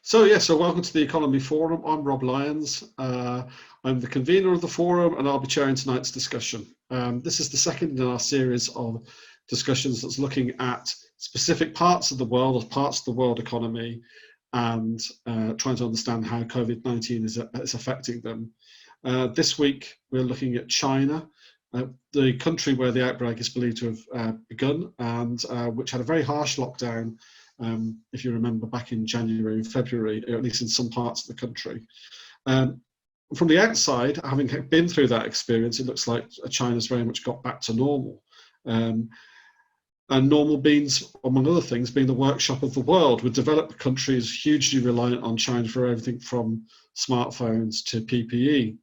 So welcome to the Economy Forum. I'm Rob Lyons. I'm the convener of the forum, and I'll be chairing tonight's discussion. This is the second in our series of discussions that's looking at specific parts of the world, or parts of the world economy, and trying to understand how COVID-19 is affecting them. This week, we're looking at China, the country where the outbreak is believed to have begun, and which had a very harsh lockdown. If you remember, back in January and February, or at least in some parts of the country. From the outside, having been through that experience, it looks like China's very much got back to normal. And normal means, among other things, being the workshop of the world, with developed countries hugely reliant on China for everything from smartphones to PPE.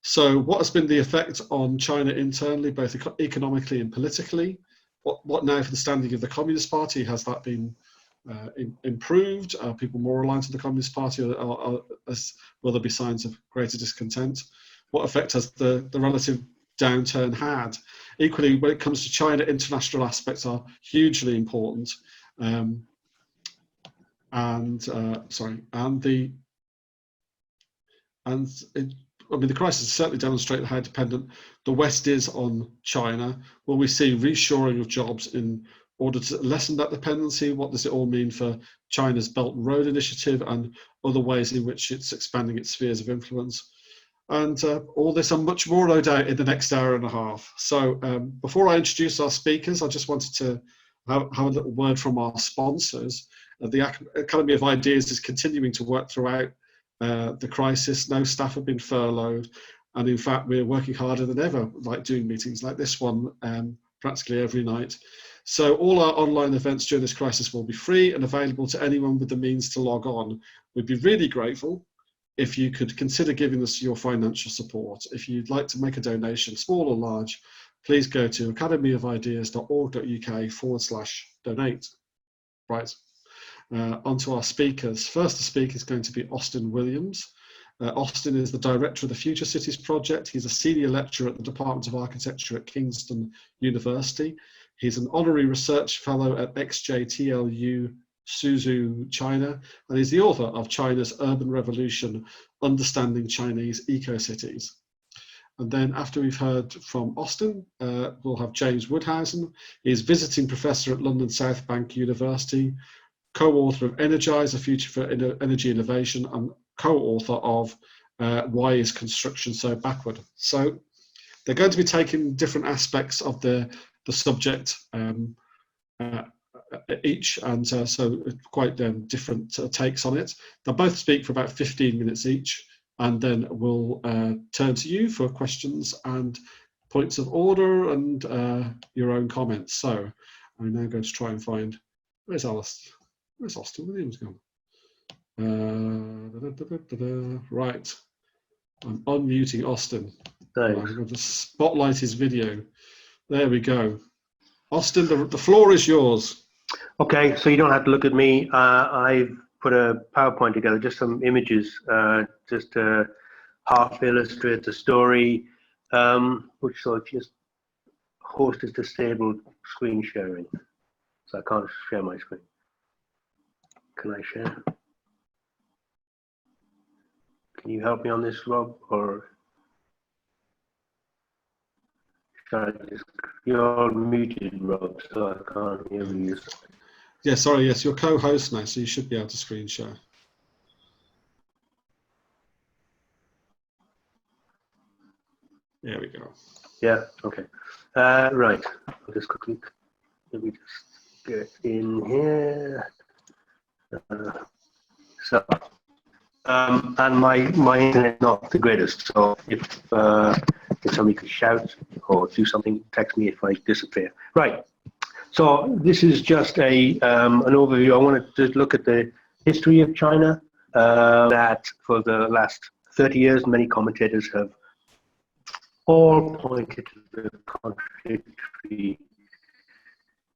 So what has been the effect on China internally, both economically and politically? What now for the standing of the Communist Party? Has that been improved? Are people more reliant on the Communist Party, or will there be signs of greater discontent? What effect has the relative downturn had? Equally, when it comes to China, international aspects are hugely important. The crisis has certainly demonstrated how dependent the West is on China. Will we see reshoring of jobs in order to lessen that dependency? What does it all mean for China's Belt and Road Initiative and other ways in which it's expanding its spheres of influence? And all this and much more, no doubt, in the next hour and a half. So before I introduce our speakers, I just wanted to have a little word from our sponsors. The Academy of Ideas is continuing to work throughout the crisis. No staff have been furloughed, and in fact we're working harder than ever, like doing meetings like this one practically every night. So all our online events during this crisis will be free and available to anyone with the means to log on. We'd be really grateful if you could consider giving us your financial support. If you'd like to make a donation, small or large, please go to academyofideas.org.uk/donate. Right. Onto our speakers. First, the speaker is going to be Austin Williams. Austin is the director of the Future Cities Project. He's a senior lecturer at the Department of Architecture at Kingston University. He's an honorary research fellow at XJTLU Suzhou, China, and he's the author of China's Urban Revolution, Understanding Chinese Eco-Cities. And then after we've heard from Austin, we'll have James Woudhuysen. He's visiting professor at London South Bank University, co-author of Energize, A Future for Energy Innovation, and co-author of Why is Construction So Backward? So they're going to be taking different aspects of the subject each, and so quite different takes on it. They'll both speak for about 15 minutes each, and then we'll turn to you for questions and points of order and your own comments. So I'm now going to try and find, where's Austin Williams gone? Right, I'm unmuting Austin. I'm going to spotlight his video. There we go. Austin, the floor is yours. Okay, so you don't have to look at me. I've put a PowerPoint together, just some images, just to half illustrate the story, which so just host is disabled screen sharing, so I can't share my screen. Can I share? Can you help me on this, Rob? Or should I just, you're all muted, Rob, so I can't hear you. Yeah, sorry, yes, you're co-host now, so you should be able to screen share. There we go. Yeah, okay. Right, I'll just quickly, let me just get in here. And my internet is not the greatest, so if somebody could shout or do something, text me if I disappear. Right. So this is just an overview. I wanted to look at the history of China. That for the last 30 years, many commentators have all pointed to the contradictory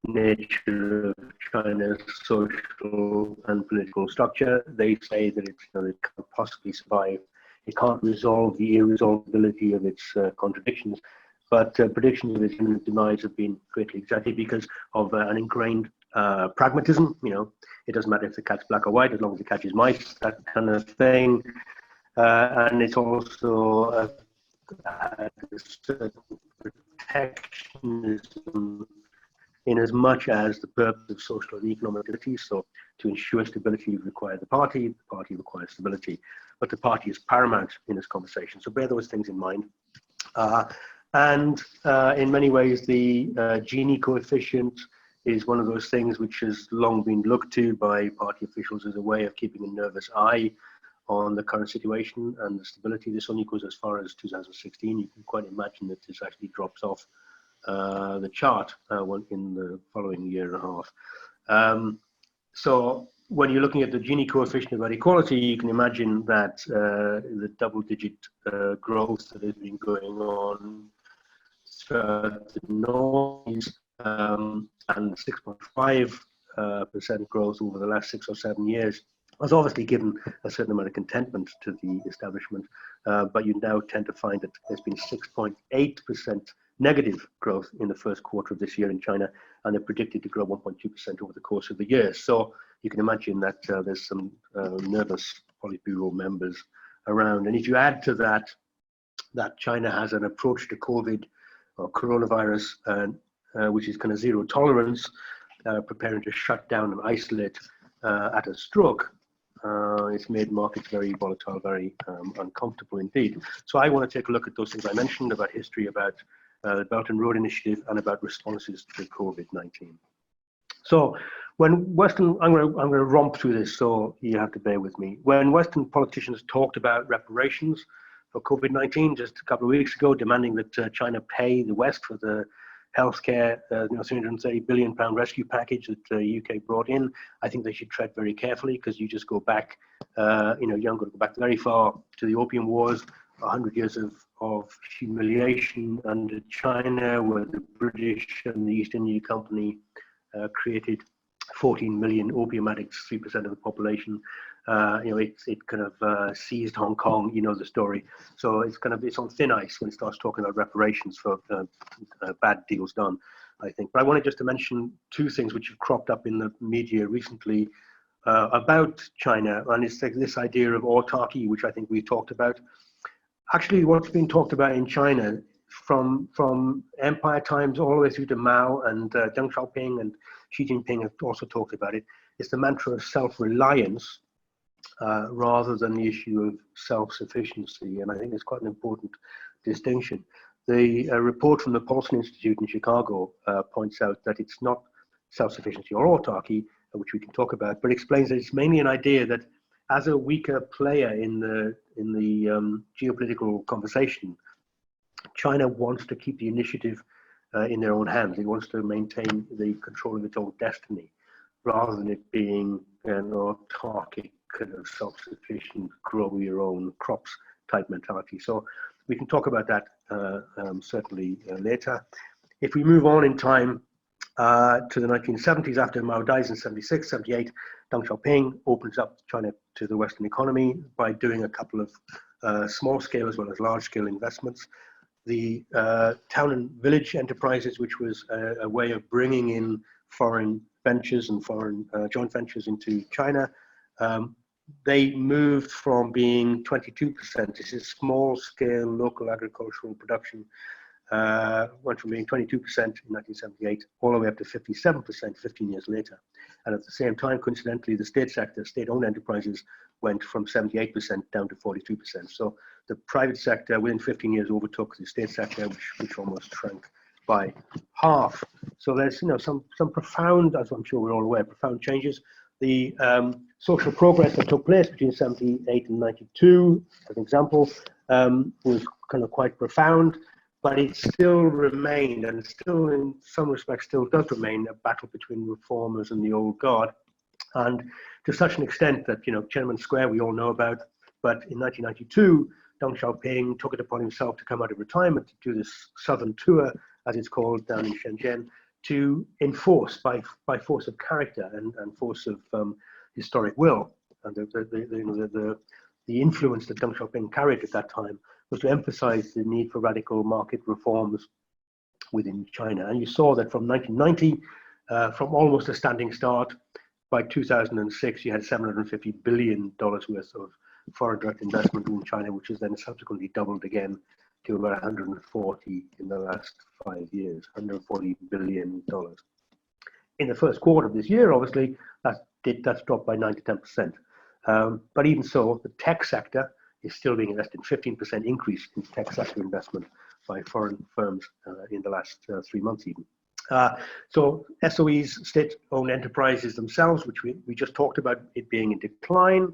nature of China's social and political structure. They say that it can't possibly survive. It can't resolve the irresolvability of its contradictions. But predictions of its imminent demise have been greatly exaggerated because of an ingrained pragmatism. It doesn't matter if the cat's black or white as long as it catches mice, that kind of thing. And it's also a certain protectionism in as much as the purpose of social and economic activity. So to ensure stability, you require the party requires stability, but the party is paramount in this conversation. So bear those things in mind. And in many ways, the Gini coefficient is one of those things which has long been looked to by party officials as a way of keeping a nervous eye on the current situation and the stability. This only goes as far as 2016. You can quite imagine that this actually drops off the chart in the following year and a half. So when you're looking at the Gini coefficient about equality, you can imagine that the double-digit growth that has been going on throughout the noise and 6.5% growth over the last 6 or 7 years has obviously given a certain amount of contentment to the establishment, but you now tend to find that there's been 6.8% negative growth in the first quarter of this year in China, and they're predicted to grow 1.2% over the course of the year. So you can imagine that there's some nervous Politburo members around. And if you add to that, that China has an approach to COVID or coronavirus, which is kind of zero tolerance, preparing to shut down and isolate at a stroke, it's made markets very volatile, very uncomfortable indeed. So I want to take a look at those things I mentioned about history, about the Belt and Road Initiative, and about responses to COVID-19. So when Western, I'm going to romp through this, so you have to bear with me. When Western politicians talked about reparations for COVID-19 just a couple of weeks ago, demanding that China pay the West for the healthcare, £330 billion rescue package that the UK brought in, I think they should tread very carefully, because you just go back, you haven't got to go back very far to the Opium Wars, 100 years of humiliation under China, where the British and the East India Company created 14 million opium addicts, 3% of the population. It kind of seized Hong Kong, the story. So it's on thin ice when it starts talking about reparations for bad deals done, I think. But I wanted just to mention two things which have cropped up in the media recently about China, and it's like this idea of autarky, which I think we talked about. Actually, what's been talked about in China from empire times all the way through to Mao and Deng Xiaoping and Xi Jinping have also talked about it. It's the mantra of self-reliance rather than the issue of self-sufficiency, and I think it's quite an important distinction. The report from the Paulson Institute in Chicago points out that it's not self-sufficiency or autarky, which we can talk about, but explains that it's mainly an idea that as a weaker player in the geopolitical conversation, China wants to keep the initiative in their own hands. It wants to maintain the control of its own destiny, rather than it being an autarkic, kind of self-sufficient, grow your own crops type mentality. So we can talk about that certainly later. If we move on in time to the 1970s, after Mao dies in 76, 78, Deng Xiaoping opens up China to the Western economy by doing a couple of small-scale as well as large-scale investments. The town and village enterprises, which was a way of bringing in foreign ventures and foreign joint ventures into China, they moved from being 22%, this is small-scale local agricultural production, went from being 22% in 1978 all the way up to 57% 15 years later. And at the same time, coincidentally, the state sector, state-owned enterprises, went from 78% down to 42%. So the private sector within 15 years overtook the state sector, which almost shrank by half. So there's some profound, as I'm sure we're all aware, profound changes. The social progress that took place between 78 and 92, as an example, was kind of quite profound. But it still remained, and still in some respects still does remain, a battle between reformers and the old guard. And to such an extent that, Tiananmen Square we all know about, but in 1992, Deng Xiaoping took it upon himself to come out of retirement to do this southern tour, as it's called, down in Shenzhen, to enforce by force of character and force of historic will, and the influence that Deng Xiaoping carried at that time was to emphasize the need for radical market reforms within China. And you saw that from 1990 from almost a standing start. By 2006, you had $750 billion worth of foreign direct investment in China, which has then subsequently doubled again to about 140 in the last 5 years, $140 billion. In the first quarter of this year, obviously, that's dropped by 9 to 10%. But even so, the tech sector is still being invested. 15% increase in tech sector investment by foreign firms in the last 3 months even. So SOEs, state-owned enterprises themselves, which we just talked about it being in decline,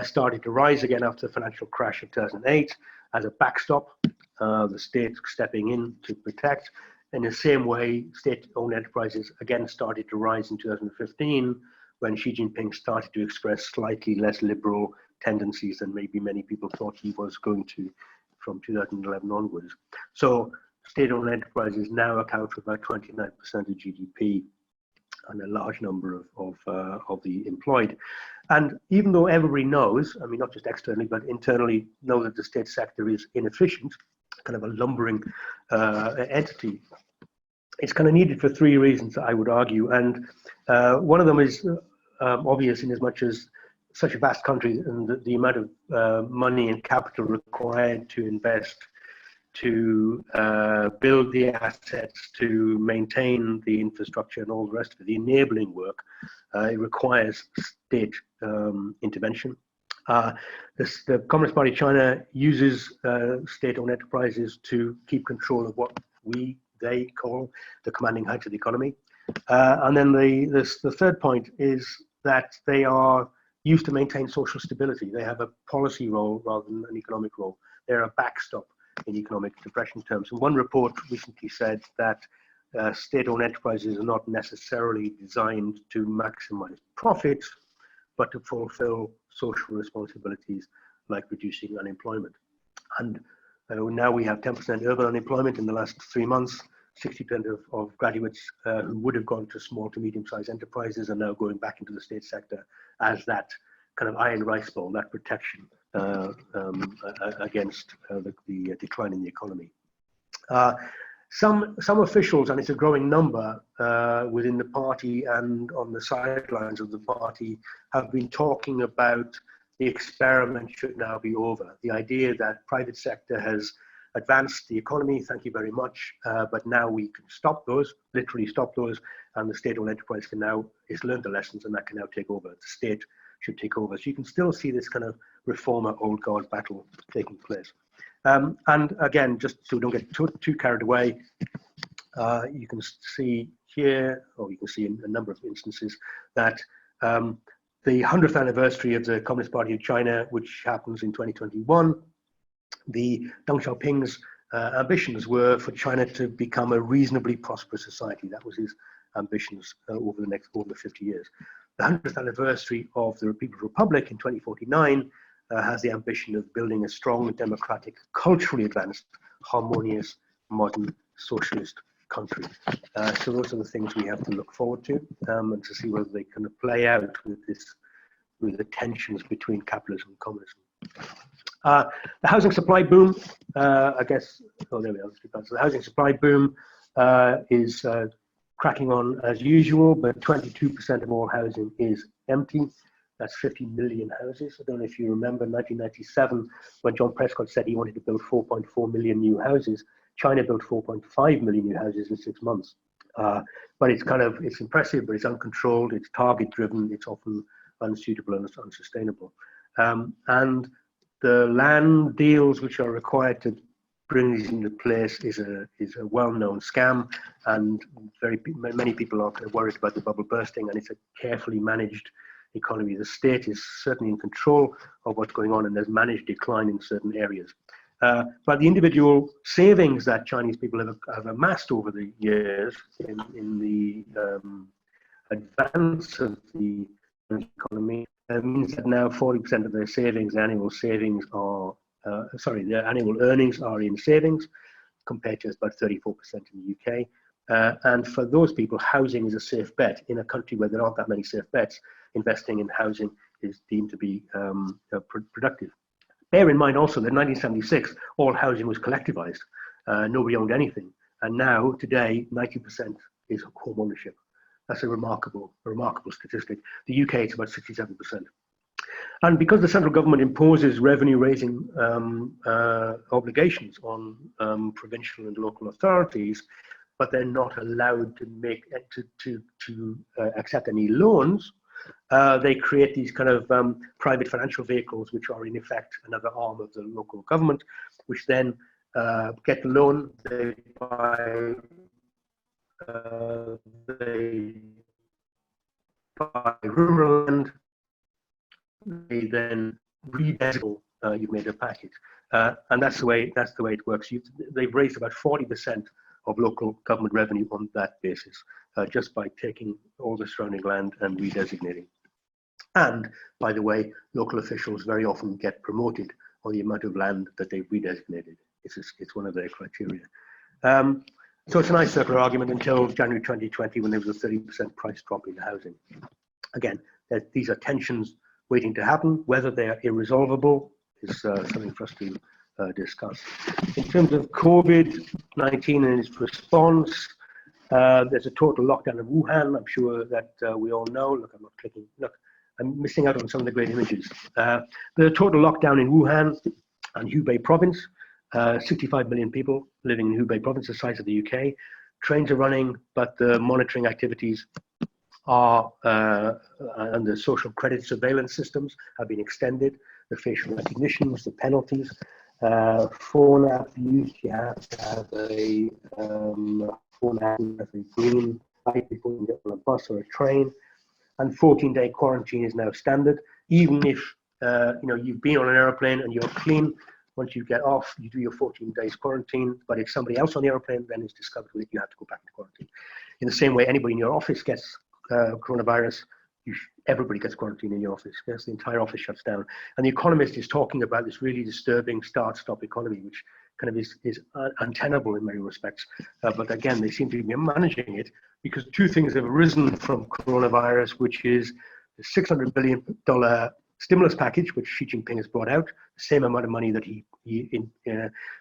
started to rise again after the financial crash of 2008 as a backstop, the state stepping in to protect. In the same way, state-owned enterprises again started to rise in 2015 when Xi Jinping started to express slightly less liberal tendencies than maybe many people thought he was going to from 2011 onwards. So state-owned enterprises now account for about 29% of GDP and a large number of the employed. And even though everybody knows, I mean, not just externally, but internally, know that the state sector is inefficient, kind of a lumbering entity, it's kind of needed for 3 reasons, I would argue. And one of them is obvious in as much as such a vast country and the amount of money and capital required to invest to build the assets, to maintain the infrastructure and all the rest of it, the enabling work, it requires state intervention. The Communist Party of China uses state-owned enterprises to keep control of what they call the commanding heights of the economy. And then the third point is that they are used to maintain social stability. They have a policy role rather than an economic role. They're a backstop in economic depression terms. And one report recently said that state-owned enterprises are not necessarily designed to maximize profits, but to fulfill social responsibilities like reducing unemployment. And now we have 10% urban unemployment in the last 3 months. 60% of graduates who would have gone to small to medium-sized enterprises are now going back into the state sector as that kind of iron rice bowl, that protection against the decline in the economy. Some officials, and it's a growing number within the party and on the sidelines of the party, have been talking about the experiment should now be over. The idea that private sector has advanced the economy, thank you very much, but now we can stop those, literally stop those, and the state-owned enterprise can now, it's learned the lessons and that can now take over. The state should take over. So you can still see this kind of reformer old guard battle taking place. And again, just so we don't get too carried away, you can see here, or you can see in a number of instances, that the 100th anniversary of the Communist Party of China, which happens in 2021, the Deng Xiaoping's ambitions were for China to become a reasonably prosperous society. That was his ambitions over the 50 years. The 100th anniversary of the People's Republic in 2049 has the ambition of building a strong, democratic, culturally advanced, harmonious, modern, socialist country. So those are the things we have to look forward to and to see whether they can play out with the tensions between capitalism and communism. The housing supply boom, I guess, oh, there we are. So the housing supply boom is cracking on as usual, but 22% of all housing is empty. That's 50 million houses. I don't know if you remember 1997 when John Prescott said he wanted to build 4.4 million new houses. China built 4.5 million new houses in 6 months. But it's impressive, but it's uncontrolled, it's target driven, it's often unsuitable and unsustainable. And the land deals which are required to bring these into place is a well-known scam, and many people are kind of worried about the bubble bursting, and it's a carefully managed economy. The state is certainly in control of what's going on, and there's managed decline in certain areas. But the individual savings that Chinese people have amassed over the years in the advance of the economy means that now 40% of their savings, annual savings are, their annual earnings are in savings, compared to about 34% in the UK. And for those people, housing is a safe bet. In a country where there aren't that many safe bets, investing in housing is deemed to be productive. Bear in mind also that in 1976, all housing was collectivized. Nobody owned anything. And now, today, 90% is home ownership. That's a remarkable statistic. The UK is about 67%. And because the central government imposes revenue-raising obligations on provincial and local authorities, but they're not allowed to make to accept any loans, they create these kind of private financial vehicles, which are in effect another arm of the local government, which then get the loan. They buy rural land. They then redesignate. You've made a package, and that's the way it works. They've raised about 40% of local government revenue on that basis, just by taking all the surrounding land and redesignating. And by the way, local officials very often get promoted on the amount of land that they've redesignated. It's one of their criteria. So it's a nice circular argument until January 2020, when there was a 30% price drop in housing. Again, these are tensions waiting to happen. Whether they are irresolvable is something for us to discuss. In terms of COVID-19 and its response, there's a total lockdown of Wuhan. I'm sure that we all know. Look, I'm not clicking. Look, I'm missing out on some of the great images. There's a total lockdown in Wuhan and Hubei province. 65 million people living in Hubei province, the size of the UK. Trains are running, but the monitoring activities are and the social credit surveillance systems have been extended. The facial recognitions, the penalties, phone app use. You have to have a phone app with a green light before you get on a bus or a train. And 14-day quarantine is now standard. Even if you've been on an airplane and you're clean, once you get off, you do your 14 days quarantine. But if somebody else on the airplane then is discovered with it, you have to go back to quarantine. In the same way, anybody in your office gets coronavirus, everybody gets quarantined in your office. Yes, the entire office shuts down. And The Economist is talking about this really disturbing start-stop economy, which kind of is untenable in many respects. But again, they seem to be managing it because two things have arisen from coronavirus, which is the $600 billion stimulus package, which Xi Jinping has brought out, the same amount of money that he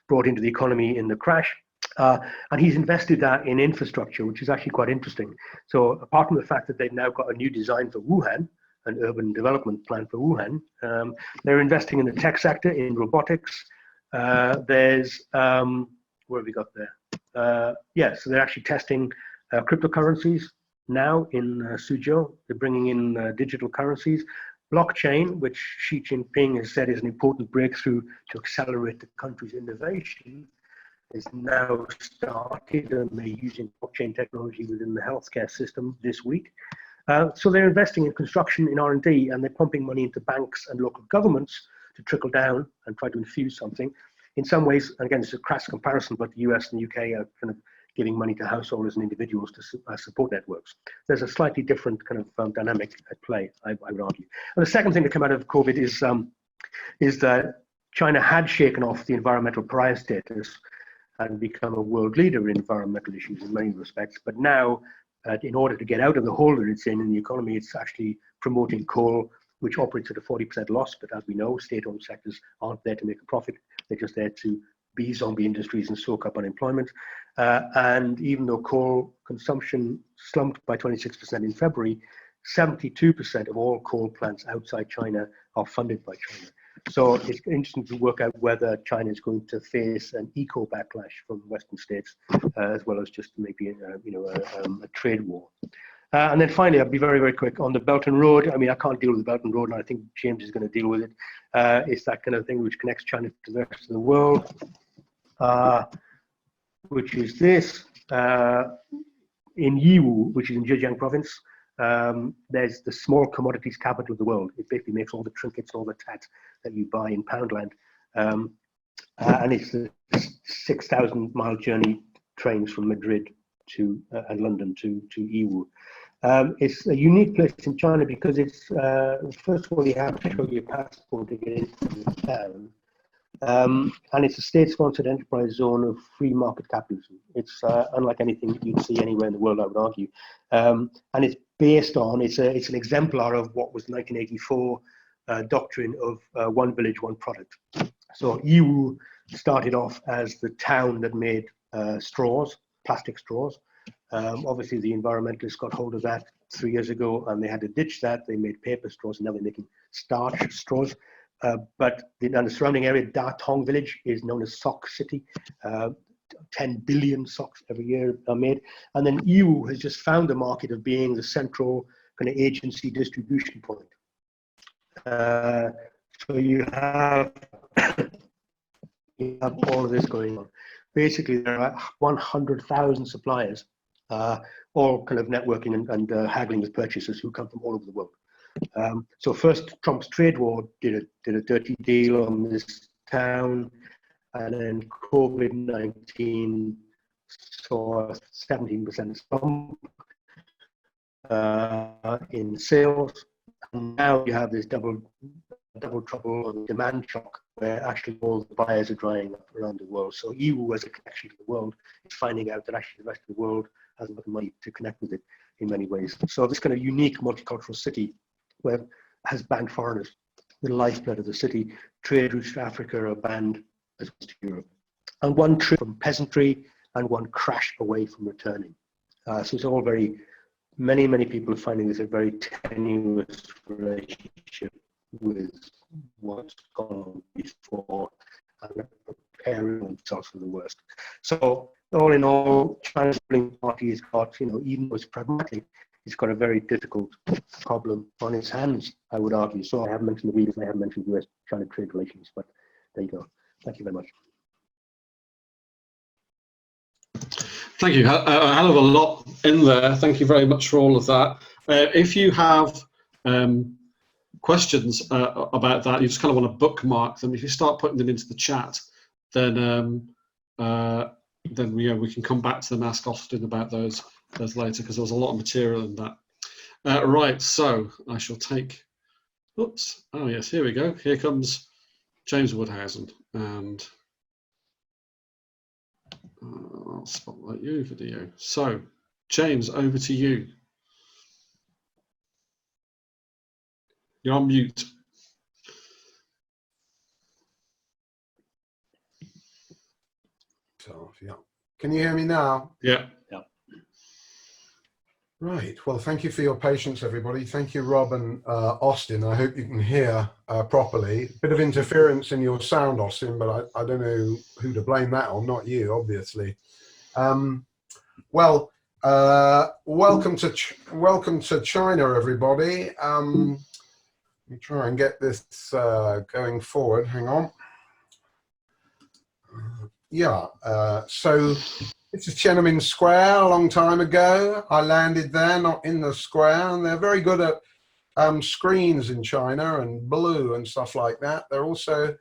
brought into the economy in the crash. And he's invested that in infrastructure, which is actually quite interesting. So apart from the fact that they've now got a new design for Wuhan, an urban development plan for Wuhan, they're investing in the tech sector, in robotics. There's, where have we got there? So they're actually testing cryptocurrencies now in Suzhou. They're bringing in digital currencies. Blockchain, which Xi Jinping has said is an important breakthrough to accelerate the country's innovation, is now started, and they're using blockchain technology within the healthcare system this week. So they're investing in construction, in R&D, and they're pumping money into banks and local governments to trickle down and try to infuse something. In some ways, again, it's a crass comparison, but the US and the UK are kind of giving money to householders and individuals to support networks. There's a slightly different kind of dynamic at play, I would argue. And the second thing to come out of COVID is that China had shaken off the environmental pariah status and become a world leader in environmental issues in many respects. But now, in order to get out of the hole that it's in the economy, it's actually promoting coal, which operates at a 40% loss. But as we know, state-owned sectors aren't there to make a profit. They're just there to be zombie industries and soak up unemployment. And even though coal consumption slumped by 26% in February, 72% of all coal plants outside China are funded by China. So it's interesting to work out whether China is going to face an eco backlash from Western states, as well as just maybe a trade war. And then finally, I'll be very, very quick on the Belt and Road. I mean, I can't deal with the Belt and Road, and I think James is going to deal with it. It's that kind of thing which connects China to the rest of the world, which is this. In Yiwu, which is in Zhejiang province, there's the small commodities capital of the world. It basically makes all the trinkets, all the tat that you buy in Poundland. And it's a 6,000-mile journey, trains from Madrid to and London to Yiwu. It's a unique place in China because it's, first of all, you have to show your passport to get into the town. And it's a state-sponsored enterprise zone of free market capitalism. It's unlike anything that you'd see anywhere in the world, I would argue. And it's based on, it's an exemplar of what was the 1984 doctrine of one village, one product. So Yiwu started off as the town that made straws, plastic straws. Obviously, the environmentalists got hold of that 3 years ago, and they had to ditch that. They made paper straws, and now they're making starch straws. But the surrounding area, Datong village, is known as Sock City. 10 billion socks every year are made. And then EU has just found the market of being the central kind of agency distribution point. So you have all of this going on. Basically, there are 100,000 suppliers, all kind of networking and haggling with purchasers who come from all over the world. So first, Trump's trade war did a dirty deal on this town, and then COVID-19 saw a 17% slump in sales. And now you have this double trouble on demand shock, where actually all the buyers are drying up around the world. So EU, as a connection to the world, is finding out that actually the rest of the world hasn't got the money to connect with it in many ways. So this kind of unique multicultural city where has banned foreigners, the lifeblood of the city. Trade routes to Africa are banned as well as to Europe. And one trip from peasantry and one crash away from returning. So it's all very, many people are finding this a very tenuous relationship with what's gone on before and preparing themselves for the worst. So all in all, China's ruling party has got, even though it's pragmatic, it's got a very difficult problem on its hands, I would argue. So I haven't mentioned the Uyghurs, I haven't mentioned US-China trade relations, but there you go. Thank you very much. Thank you. A hell of a lot in there. Thank you very much for all of that. If you have questions about that, you just kind of want to bookmark them. If you start putting them into the chat, then we can come back to them, ask Austin about those later, because there was a lot of material in that. Right, so I shall take, oops, oh yes, here we go. Here comes James Woudhuysen, and I'll spotlight you video. So, James, over to you. You're on mute. So, yeah. Can you hear me now? Yeah. Yeah. Right. Well, thank you for your patience, everybody. Thank you, Rob and Austin. I hope you can hear properly. Bit of interference in your sound, Austin, but I don't know who to blame that on. Not you, obviously. Welcome to China, everybody. Let me try and get this going forward. Hang on. So this is Tiananmen Square a long time ago. I landed there, not in the square, and they're very good at screens in China and blue and stuff like that. They're also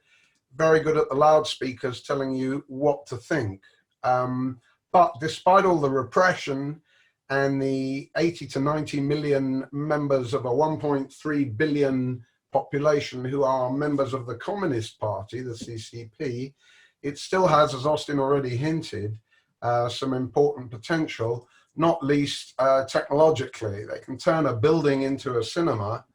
very good at the loudspeakers telling you what to think. But despite all the repression and the 80 to 90 million members of a 1.3 billion population who are members of the Communist Party, the CCP, it still has, as Austin already hinted, some important potential, not least technologically. They can turn a building into a cinema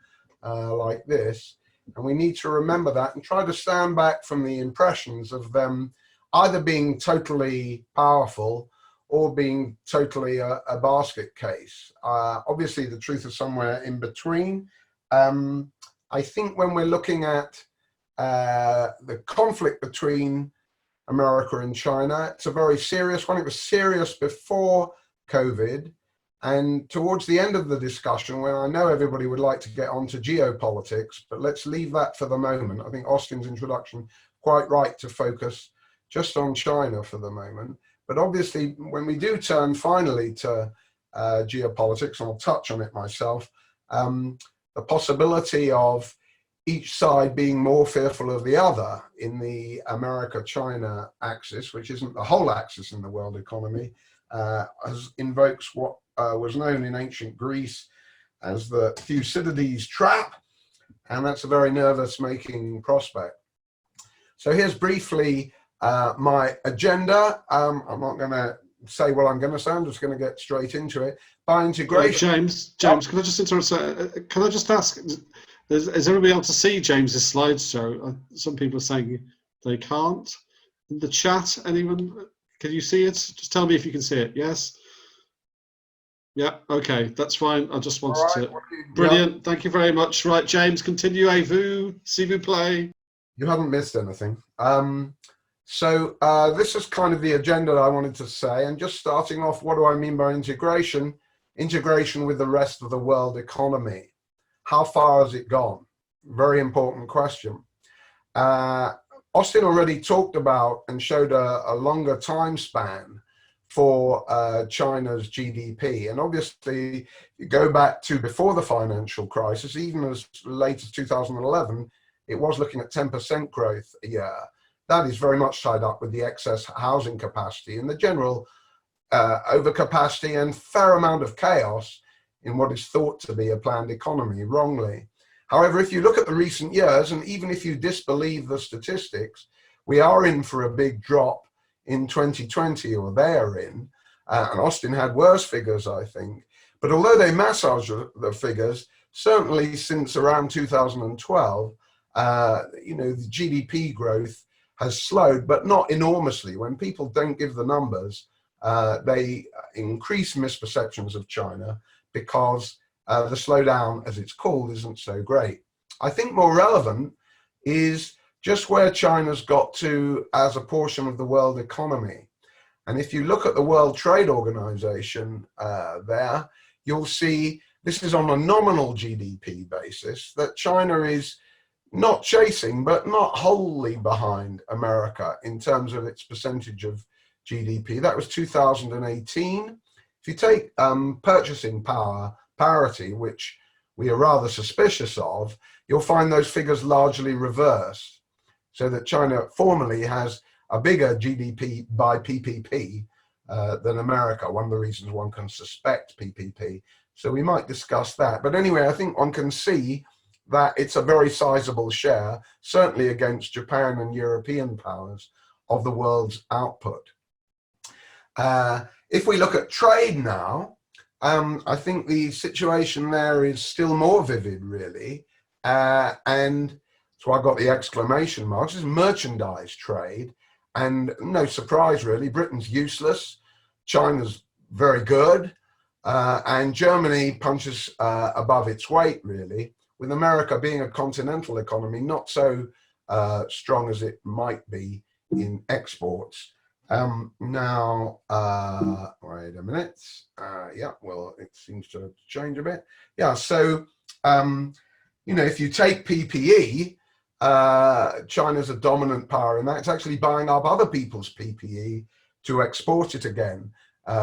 like this, and we need to remember that and try to stand back from the impressions of them either being totally powerful or being totally a basket case. Obviously, the truth is somewhere in between. I think when we're looking at the conflict between America and China, it's a very serious one. It was serious before COVID, and towards the end of the discussion, when I know everybody would like to get onto geopolitics, but let's leave that for the moment. I think Austin's introduction, quite right to focus just on China for the moment. But obviously, when we do turn finally to geopolitics, and I'll touch on it myself, the possibility of each side being more fearful of the other in the America-China axis, which isn't the whole axis in the world economy, invokes what was known in ancient Greece as the Thucydides trap, and that's a very nervous-making prospect. So here's briefly my agenda. I'm not going to say what I'm going to say, I'm just going to get straight into it. By integration... James, can I just interrupt? Can I just ask... Is everybody able to see James's slideshow? Some people are saying they can't. In the chat, anyone? Can you see it? Just tell me if you can see it. Yes? Yeah, okay, that's fine. I just All wanted right. to. Brilliant. Thank you very much. Right, James, continuez-vous, s'il vous plaît. You haven't missed anything. So this is kind of the agenda that I wanted to say. And just starting off, what do I mean by integration? Integration with the rest of the world economy. How far has it gone? Very important question. Austin already talked about and showed a longer time span for China's GDP. And obviously, you go back to before the financial crisis, even as late as 2011, it was looking at 10% growth a year. That is very much tied up with the excess housing capacity and the general overcapacity and fair amount of chaos in what is thought to be a planned economy, wrongly. However, if you look at the recent years, and even if you disbelieve the statistics, we are in for a big drop in 2020, or they're in. And Austin had worse figures, I think. But although they massage the figures, certainly since around 2012, the GDP growth has slowed, but not enormously. When people don't give the numbers, they increase misperceptions of China because the slowdown, as it's called, isn't so great. I think more relevant is just where China's got to as a portion of the world economy. And if you look at the World Trade Organization there, you'll see this is on a nominal GDP basis, that China is not chasing, but not wholly behind America in terms of its percentage of GDP. That was 2018. If you take purchasing power parity, which we are rather suspicious of, you'll find those figures largely reversed. So that China formally has a bigger GDP by PPP than America. One of the reasons one can suspect PPP. So we might discuss that. But anyway, I think one can see that it's a very sizable share, certainly against Japan and European powers, of the world's output. If we look at trade now, I think the situation there is still more vivid, really. And so I got the exclamation marks. It's merchandise trade. And no surprise, really, Britain's useless. China's very good. And Germany punches above its weight, really, with America being a continental economy, not so strong as it might be in exports. Now, wait a minute. Yeah, well, it seems to change a bit. Yeah, so, if you take PPE, China's a dominant power in that. It's actually buying up other people's PPE to export it again,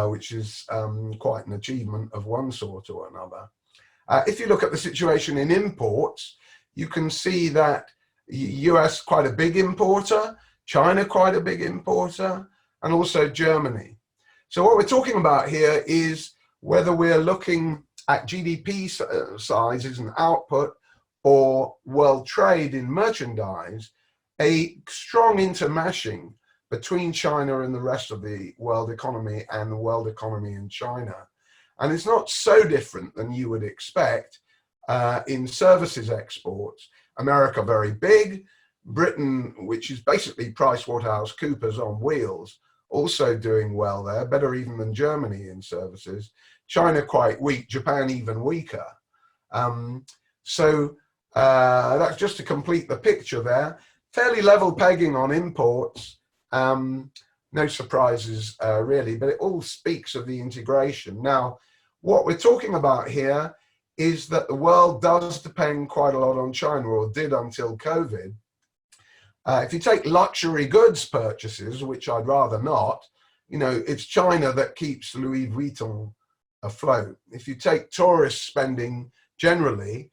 which is quite an achievement of one sort or another. If you look at the situation in imports, you can see that US quite a big importer, China quite a big importer, and also Germany. So what we're talking about here is whether we're looking at GDP sizes and output or world trade in merchandise, a strong intermeshing between China and the rest of the world economy and the world economy in China. And it's not so different than you would expect in services exports. America very big, Britain, which is basically PricewaterhouseCoopers on wheels, also doing well there, better even than Germany in services. China quite weak, Japan even weaker. So that's just to complete the picture there. Fairly level pegging on imports. No surprises really, but it all speaks of the integration. Now, what we're talking about here is that the world does depend quite a lot on China, or did until COVID. If you take luxury goods purchases, which I'd rather not, it's China that keeps Louis Vuitton afloat. If you take tourist spending generally,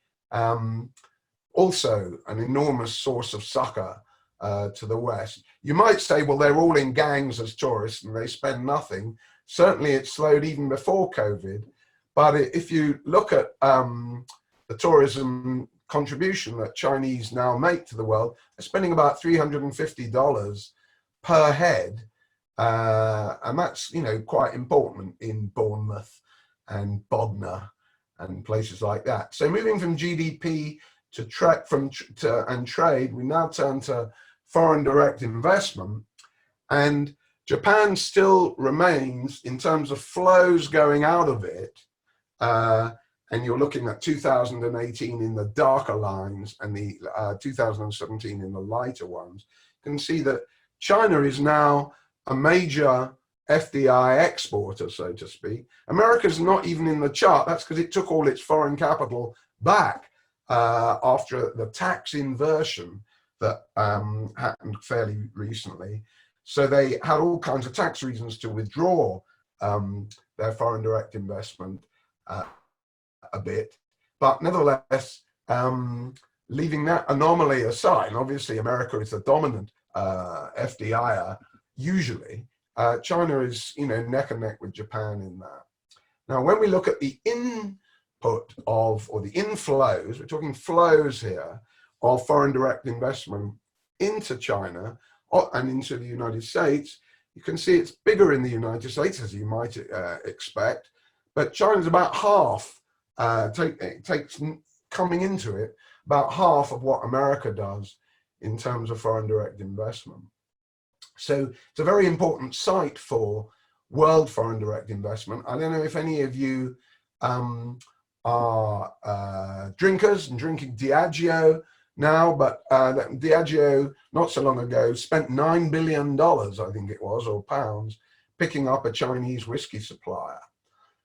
also an enormous source of succor to the West. You might say, well, they're all in gangs as tourists and they spend nothing. Certainly it slowed even before COVID. But if you look at the tourism contribution that Chinese now make to the world, they're spending about $350 per head. And that's, quite important in Bournemouth and Bognor and places like that. So moving from GDP to trade, we now turn to foreign direct investment. And Japan still remains, in terms of flows going out of it, and you're looking at 2018 in the darker lines and the 2017 in the lighter ones, you can see that China is now a major FDI exporter, so to speak. America's not even in the chart. That's because it took all its foreign capital back after the tax inversion that happened fairly recently. So they had all kinds of tax reasons to withdraw their foreign direct investment a bit. But nevertheless, leaving that anomaly aside, and obviously America is the dominant FDIer usually, China is, neck and neck with Japan in that. Now, when we look at the input of, or the inflows, we're talking flows here, of foreign direct investment into China and into the United States, you can see it's bigger in the United States, as you might expect, but China's about half, takes coming into it, about half of what America does in terms of foreign direct investment. So it's a very important site for world foreign direct investment. I don't know if any of you are drinkers and drinking Diageo now, but Diageo, not so long ago, spent $9 billion, I think it was, or pounds, picking up a Chinese whiskey supplier.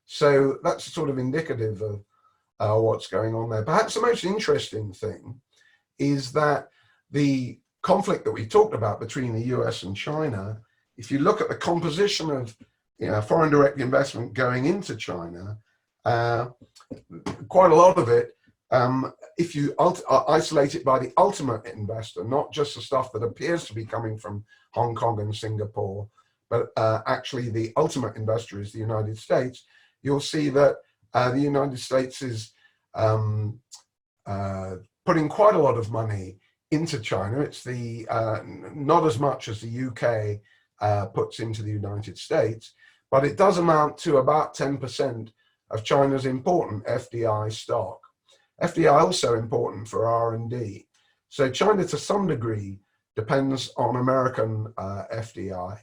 So that's sort of indicative of what's going on there. Perhaps the most interesting thing is that the conflict that we talked about between the US and China, if you look at the composition of foreign direct investment going into China, quite a lot of it, if you isolate it by the ultimate investor, not just the stuff that appears to be coming from Hong Kong and Singapore, but actually the ultimate investor is the United States, you'll see that the United States is putting quite a lot of money into China. It's the not as much as the UK puts into the United States, but it does amount to about 10% of China's important FDI stock. FDI also important for R&D. So China, to some degree, depends on American FDI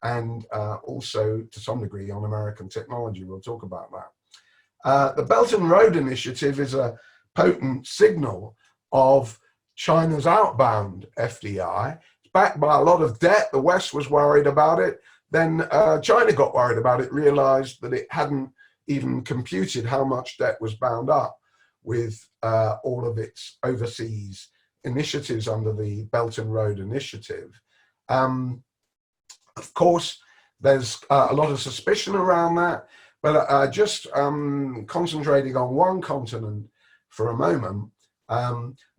and also to some degree on American technology. We'll talk about that. The Belt and Road Initiative is a potent signal of China's outbound FDI. It's backed by a lot of debt. The West was worried about it. Then China got worried about it, realized that it hadn't even computed how much debt was bound up with all of its overseas initiatives under the Belt and Road Initiative. Of course, there's a lot of suspicion around that, but just concentrating on one continent for a moment,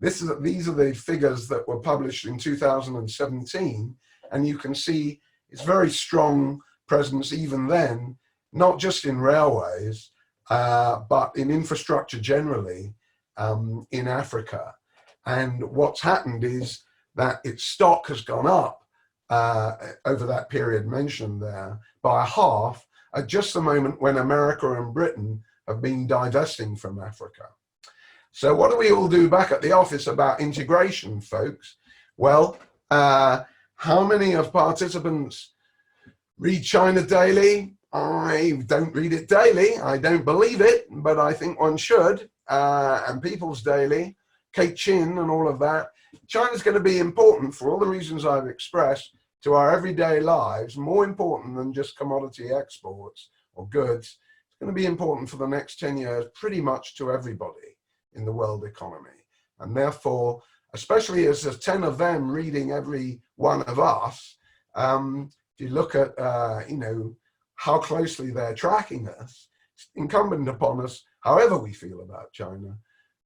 these are the figures that were published in 2017, and you can see it's very strong presence even then, not just in railways, but in infrastructure generally in Africa. And what's happened is that its stock has gone up over that period mentioned there by half at just the moment when America and Britain have been divesting from Africa. So what do we all do back at the office about integration, folks? Well, how many of participants read China Daily? I don't read it daily. I don't believe it, but I think one should. And People's Daily, Kate Chin and all of that. China's going to be important for all the reasons I've expressed to our everyday lives, more important than just commodity exports or goods. It's going to be important for the next 10 years, pretty much to everybody in the world economy. And therefore, especially as there's 10 of them reading every one of us, if you look at, how closely they're tracking us, it's incumbent upon us, however we feel about China,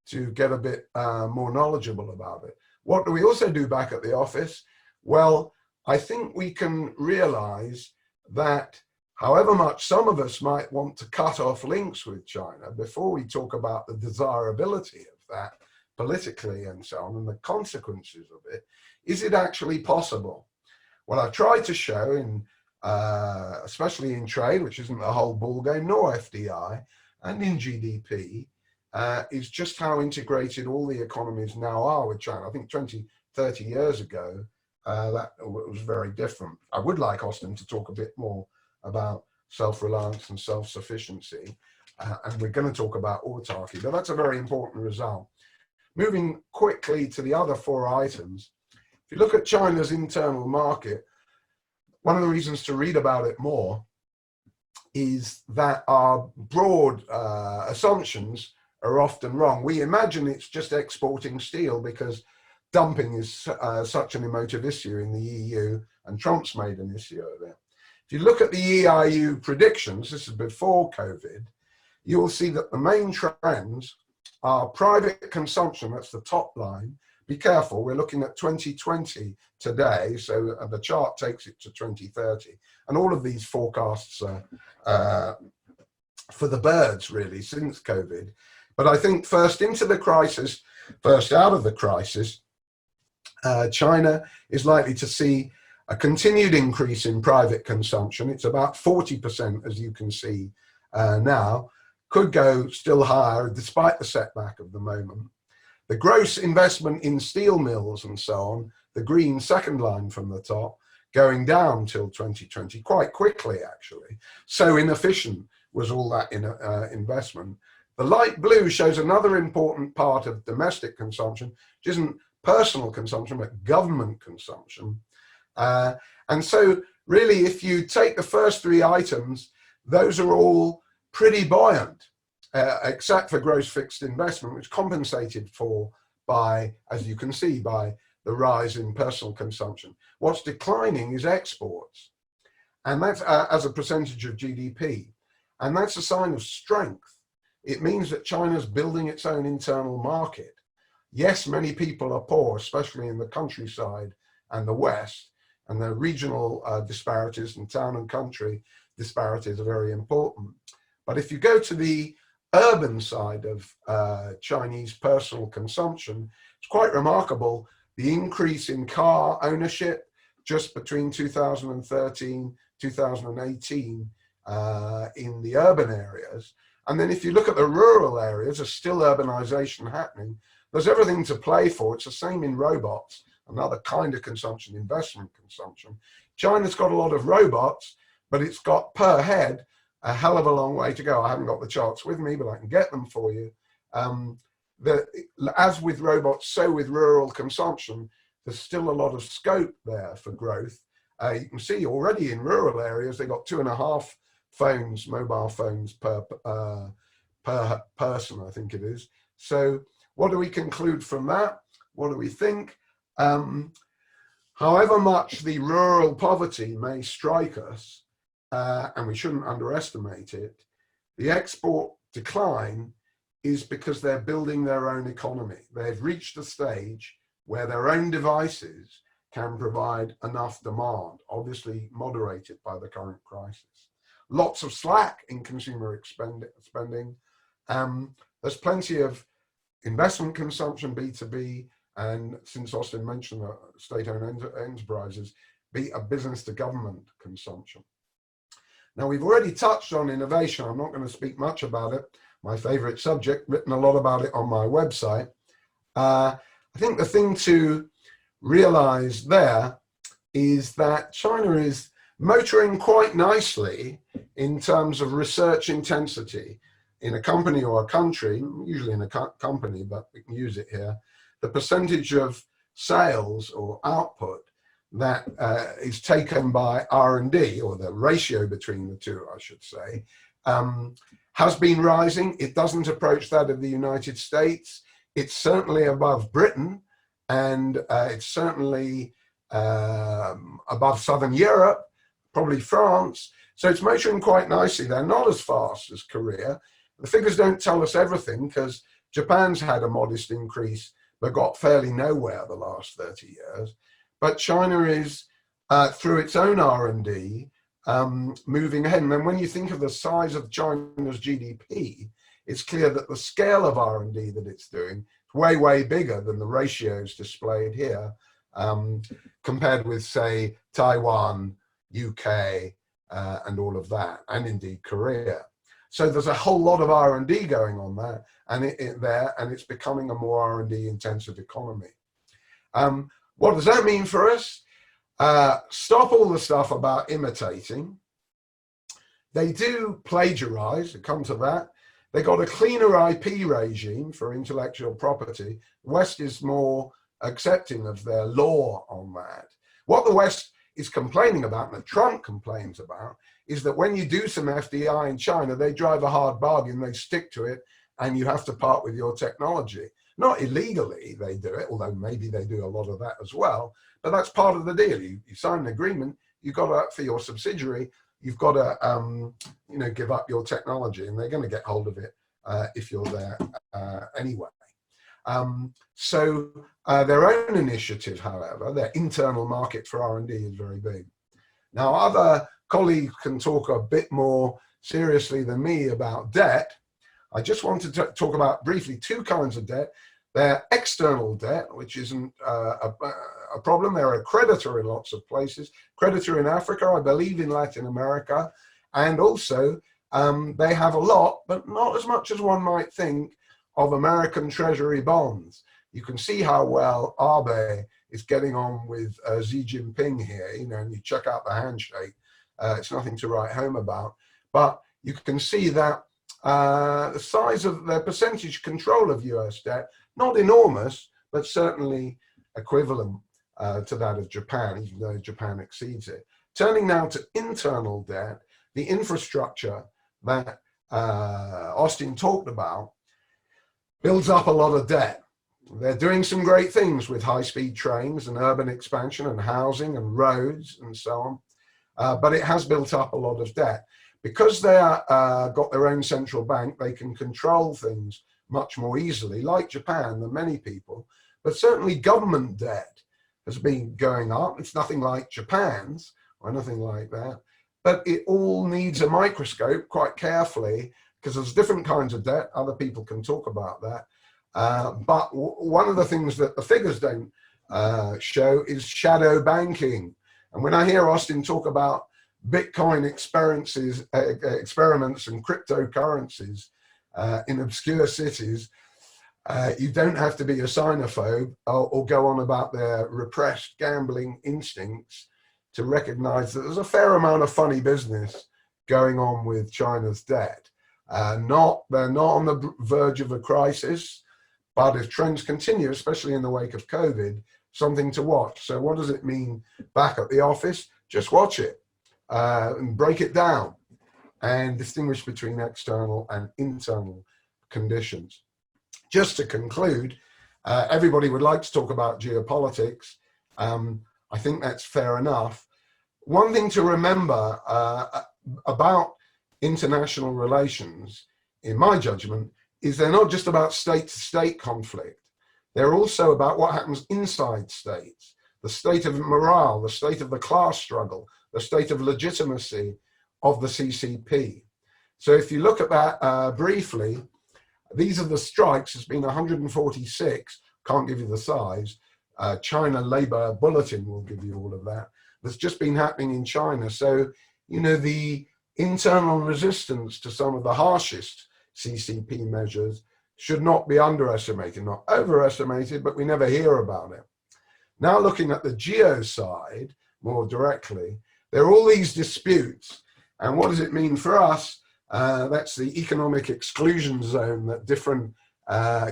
to get a bit more knowledgeable about it. What do we also do back at the office? Well, I think we can realize that however much some of us might want to cut off links with China, before we talk about the desirability of that politically and so on, and the consequences of it, is it actually possible? What I've tried to show in especially in trade, which isn't the whole ballgame, nor FDI, and in GDP, is just how integrated all the economies now are with China. I think 20, 30 years ago, that was very different. I would like Austin to talk a bit more about self-reliance and self-sufficiency, and we're going to talk about autarky, but that's a very important result. Moving quickly to the other 4 items, if you look at China's internal market, one of the reasons to read about it more is that our broad assumptions are often wrong. We imagine it's just exporting steel because dumping is such an emotive issue in the EU, and Trump's made an issue of it. If you look at the EIU predictions, this is before COVID, you will see that the main trends are private consumption, that's the top line. Be careful, we're looking at 2020 today, so the chart takes it to 2030. And all of these forecasts are for the birds, really, since COVID. But I think first into the crisis, first out of the crisis, China is likely to see a continued increase in private consumption. It's about 40%, as you can see now. Could go still higher despite the setback of the moment. The gross investment in steel mills and so on, the green second line from the top, going down till 2020, quite quickly actually. So inefficient was all that investment. The light blue shows another important part of domestic consumption, which isn't personal consumption, but government consumption. And so really, if you take the first 3 items, those are all pretty buoyant, except for gross fixed investment, which compensated for by, as you can see, by the rise in personal consumption. What's declining is exports, and that's as a percentage of GDP. And that's a sign of strength. It means that China's building its own internal market. Yes, many people are poor, especially in the countryside and the West, and the regional disparities in town and country disparities are very important. But if you go to the urban side of Chinese personal consumption, it's quite remarkable, the increase in car ownership just between 2013, 2018 in the urban areas. And then if you look at the rural areas, there's still urbanization happening. There's everything to play for. It's the same in robots, another kind of consumption, investment consumption. China's got a lot of robots, but it's got per head a hell of a long way to go. I haven't got the charts with me, but I can get them for you. As with robots, so with rural consumption, there's still a lot of scope there for growth. You can see already in rural areas, they've got 2.5 phones, mobile phones per person, I think it is. So what do we conclude from that? What do we think? However much the rural poverty may strike us, and we shouldn't underestimate it, the export decline is because they're building their own economy. They've reached a stage where their own devices can provide enough demand, obviously moderated by the current crisis. Lots of slack in consumer spending. There's plenty of investment consumption, B2B, and since Austin mentioned state-owned enterprises, be a business to government consumption. Now, we've already touched on innovation. I'm not going to speak much about it. My favorite subject, written a lot about it on my website. I think the thing to realize there is that China is motoring quite nicely in terms of research intensity. In a company or a country, usually in a company, but we can use it here, the percentage of sales or output that is taken by R&D, or the ratio between the two, I should say, has been rising. It doesn't approach that of the United States. It's certainly above Britain, and it's certainly above Southern Europe, probably France. So it's motoring quite nicely. They're not as fast as Korea. The figures don't tell us everything, because Japan's had a modest increase, but got fairly nowhere the last 30 years. But China is, through its own R&D, moving ahead. And then when you think of the size of China's GDP, it's clear that the scale of R&D that it's doing is way, way bigger than the ratios displayed here, compared with, say, Taiwan, UK, and all of that, and indeed Korea. So there's a whole lot of R&D going on there, and it's becoming a more R&D intensive economy. What does that mean for us? Stop all the stuff about imitating. They do plagiarize, it comes to that. They got a cleaner IP regime for intellectual property. The West is more accepting of their law on that. What the West is complaining about, and that Trump complains about, is that when you do some FDI in China, they drive a hard bargain, they stick to it, and you have to part with your technology. Not illegally, they do it, although maybe they do a lot of that as well, but that's part of the deal. You sign an agreement, you've got to, for your subsidiary, you've got to give up your technology, and they're going to get hold of it if you're there anyway. So their own initiative, however, their internal market for R&D is very big. Now, other colleagues can talk a bit more seriously than me about debt. I just wanted to talk about briefly two kinds of debt. They're external debt, which isn't a problem. They're a creditor in lots of places. Creditor in Africa, I believe in Latin America. And also, they have a lot, but not as much as one might think, of American Treasury bonds. You can see how well Abe is getting on with Xi Jinping here, and you check out the handshake. It's nothing to write home about. But you can see that the size of their percentage control of US debt, not enormous, but certainly equivalent to that of Japan, even though Japan exceeds it. Turning now to internal debt, the infrastructure that Austin talked about builds up a lot of debt. They're doing some great things with high-speed trains and urban expansion and housing and roads and so on, but it has built up a lot of debt. Because they got their own central bank, they can control things much more easily, like Japan, than many people. But certainly government debt has been going up. It's nothing like Japan's or anything like that. But it all needs a microscope quite carefully, because there's different kinds of debt. Other people can talk about that. But one of the things that the figures don't show is shadow banking. And when I hear Austin talk about Bitcoin experiments and cryptocurrencies in obscure cities, you don't have to be a xenophobe or go on about their repressed gambling instincts to recognize that there's a fair amount of funny business going on with China's debt. They're not on the verge of a crisis, but if trends continue, especially in the wake of COVID, something to watch. So what does it mean back at the office? Just watch it and break it down and distinguish between external and internal conditions. Just to conclude, everybody would like to talk about geopolitics. I think that's fair enough. One thing to remember about international relations, in my judgment, is they're not just about state-to-state conflict. They're also about what happens inside states, the state of morale, the state of the class struggle, the state of legitimacy of the CCP. So if you look at that briefly, these are the strikes. There's been 146, can't give you the size. China Labor Bulletin will give you all of that. That's just been happening in China. So, the internal resistance to some of the harshest CCP measures should not be underestimated, not overestimated, but we never hear about it. Now looking at the geo side more directly, there are all these disputes. And what does it mean for us? That's the economic exclusion zone that different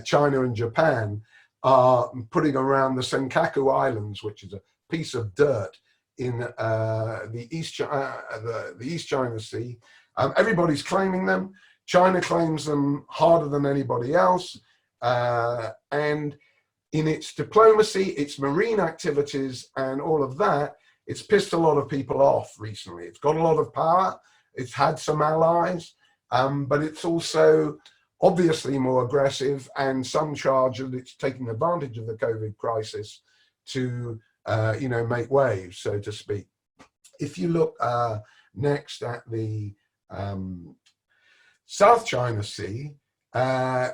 China and Japan are putting around the Senkaku Islands, which is a piece of dirt in the East China Sea. Everybody's claiming them. China claims them harder than anybody else. And in its diplomacy, its marine activities, and all of that, it's pissed a lot of people off recently. It's got a lot of power. It's had some allies, but it's also obviously more aggressive, and some charge that it's taking advantage of the COVID crisis to, make waves, so to speak. If you look next at the South China Sea,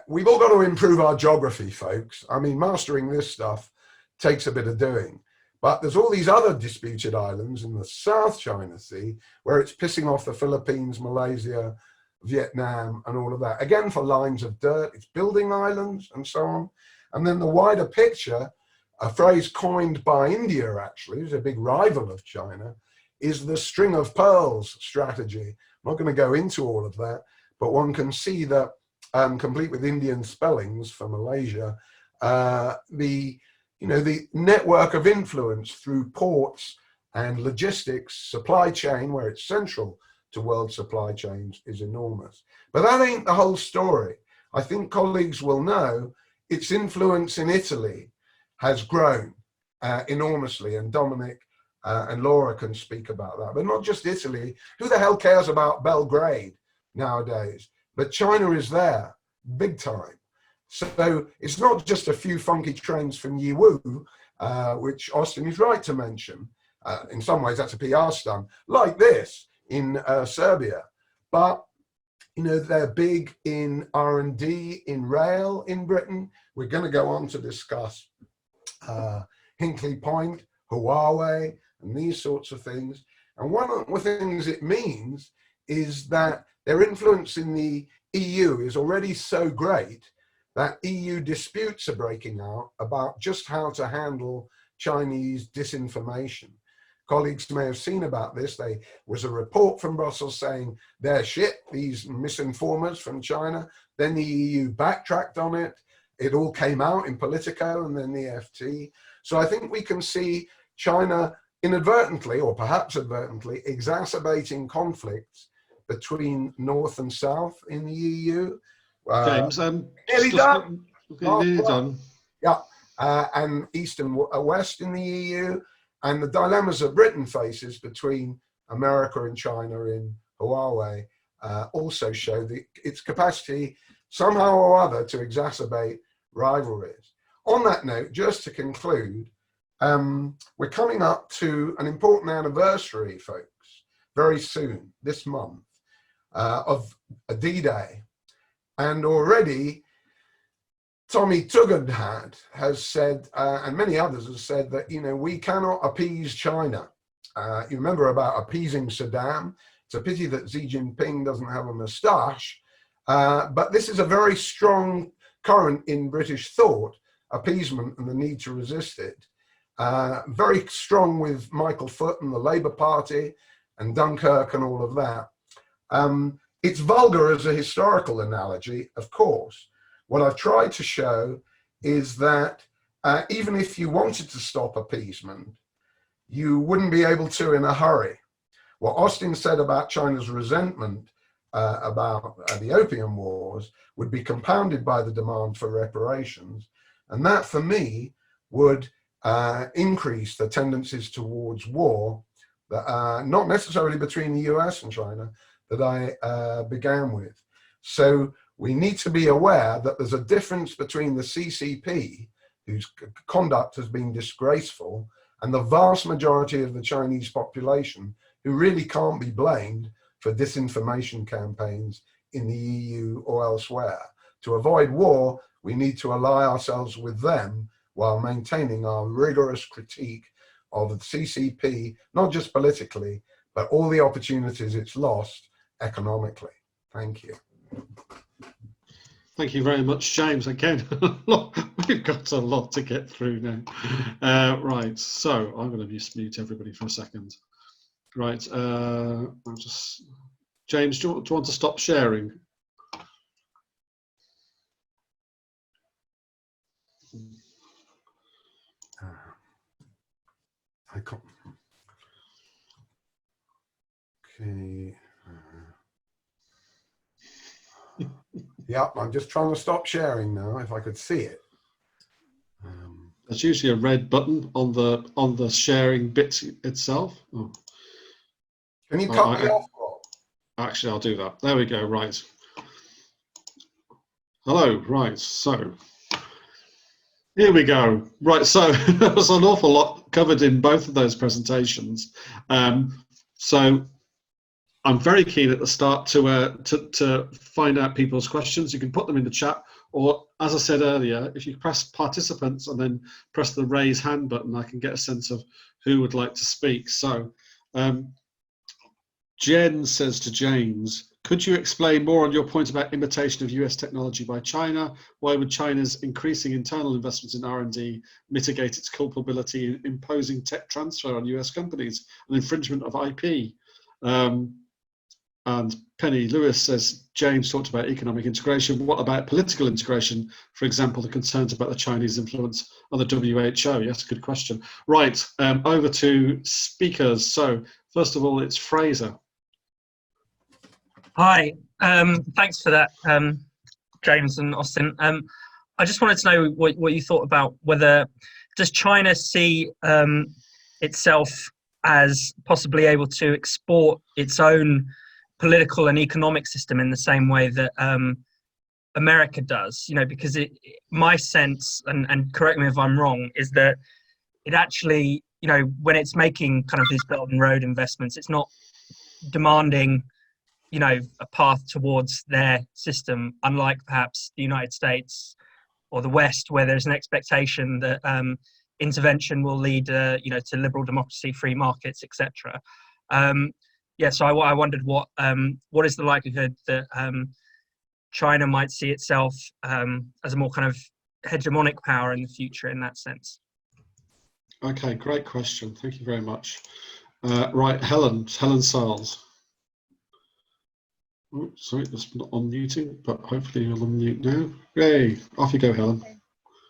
we've all got to improve our geography, folks. I mean, mastering this stuff takes a bit of doing. But there's all these other disputed islands in the South China Sea where it's pissing off the Philippines, Malaysia, Vietnam, and all of that. Again, for lines of dirt, it's building islands and so on. And then the wider picture, a phrase coined by India, actually, who's a big rival of China, is the string of pearls strategy. I'm not going to go into all of that, but one can see that, complete with Indian spellings for Malaysia, the network of influence through ports and logistics, supply chain, where it's central to world supply chains, is enormous. But that ain't the whole story. I think colleagues will know its influence in Italy has grown enormously, and Dominic and Laura can speak about that. But not just Italy. Who the hell cares about Belgrade nowadays? But China is there, big time. So it's not just a few funky trains from Yiwu, which Austin is right to mention. In some ways, that's a PR stunt, like this in Serbia. But they're big in R&D, in rail in Britain. We're going to go on to discuss Hinkley Point, Huawei, and these sorts of things. And one of the things it means is that their influence in the EU is already so great that EU disputes are breaking out about just how to handle Chinese disinformation. Colleagues may have seen about this. There was a report from Brussels saying they're shit, these misinformers from China. Then the EU backtracked on it. It all came out in Politico and then the FT. So I think we can see China inadvertently, or perhaps advertently, exacerbating conflicts between North and South in the EU. James, nearly done. Nearly done. Yeah, and East and West in the EU. And the dilemmas that Britain faces between America and China in Huawei also show its capacity somehow or other to exacerbate rivalries. On that note, just to conclude, we're coming up to an important anniversary, folks, very soon, this month, of a D-Day. And already Tommy Tugendhat has said, and many others have said that, we cannot appease China. You remember about appeasing Saddam. It's a pity that Xi Jinping doesn't have a moustache, but this is a very strong current in British thought, appeasement and the need to resist it. Very strong with Michael Foot and the Labour Party and Dunkirk and all of that. It's vulgar as a historical analogy, of course. What I've tried to show is that even if you wanted to stop appeasement, you wouldn't be able to in a hurry. What Austin said about China's resentment about the Opium Wars would be compounded by the demand for reparations. And that, for me, would increase the tendencies towards war, that, not necessarily between the US and China, that I began with. So we need to be aware that there's a difference between the CCP, whose conduct has been disgraceful, and the vast majority of the Chinese population, who really can't be blamed for disinformation campaigns in the EU or elsewhere. To avoid war, we need to ally ourselves with them while maintaining our rigorous critique of the CCP, not just politically, but all the opportunities it's lost economically. Thank you. Thank you very much, James. Again, we've got a lot to get through now. Right, so I'm going to just mute everybody for a second. Right, James, do you want to stop sharing? I can't. Okay. Yep, I'm just trying to stop sharing now, if I could see it. There's usually a red button on the sharing bit itself. Oh. Can you cut me off, Rob? Actually, I'll do that. There we go, right. Hello, right, so here we go. Right, so there was an awful lot covered in both of those presentations. So I'm very keen at the start to find out people's questions. You can put them in the chat, or as I said earlier, if you press participants and then press the raise hand button, I can get a sense of who would like to speak. So Jen says to James, could you explain more on your point about imitation of US technology by China? Why would China's increasing internal investments in R&D mitigate its culpability in imposing tech transfer on US companies and infringement of IP? And Penny Lewis says, James talked about economic integration. What about political integration? For example, the concerns about the Chinese influence on the WHO. Yes, good question. Right, over to speakers. So first of all, it's Fraser. Hi, thanks for that, James and Austin. I just wanted to know what you thought about does China see itself as possibly able to export its own political and economic system in the same way that America does? Because my sense, and correct me if I'm wrong, is that it actually, when it's making kind of these Belt and Road investments, it's not demanding a path towards their system, unlike perhaps the United States or the West, where there's an expectation that intervention will lead, to liberal democracy, free markets, etc. So I wondered what is the likelihood that China might see itself as a more kind of hegemonic power in the future in that sense? Okay, great question. Thank you very much. Right, Helen Sarles. Oh, sorry, that's not unmuting, but hopefully you'll unmute now. Yay, off you go, Helen.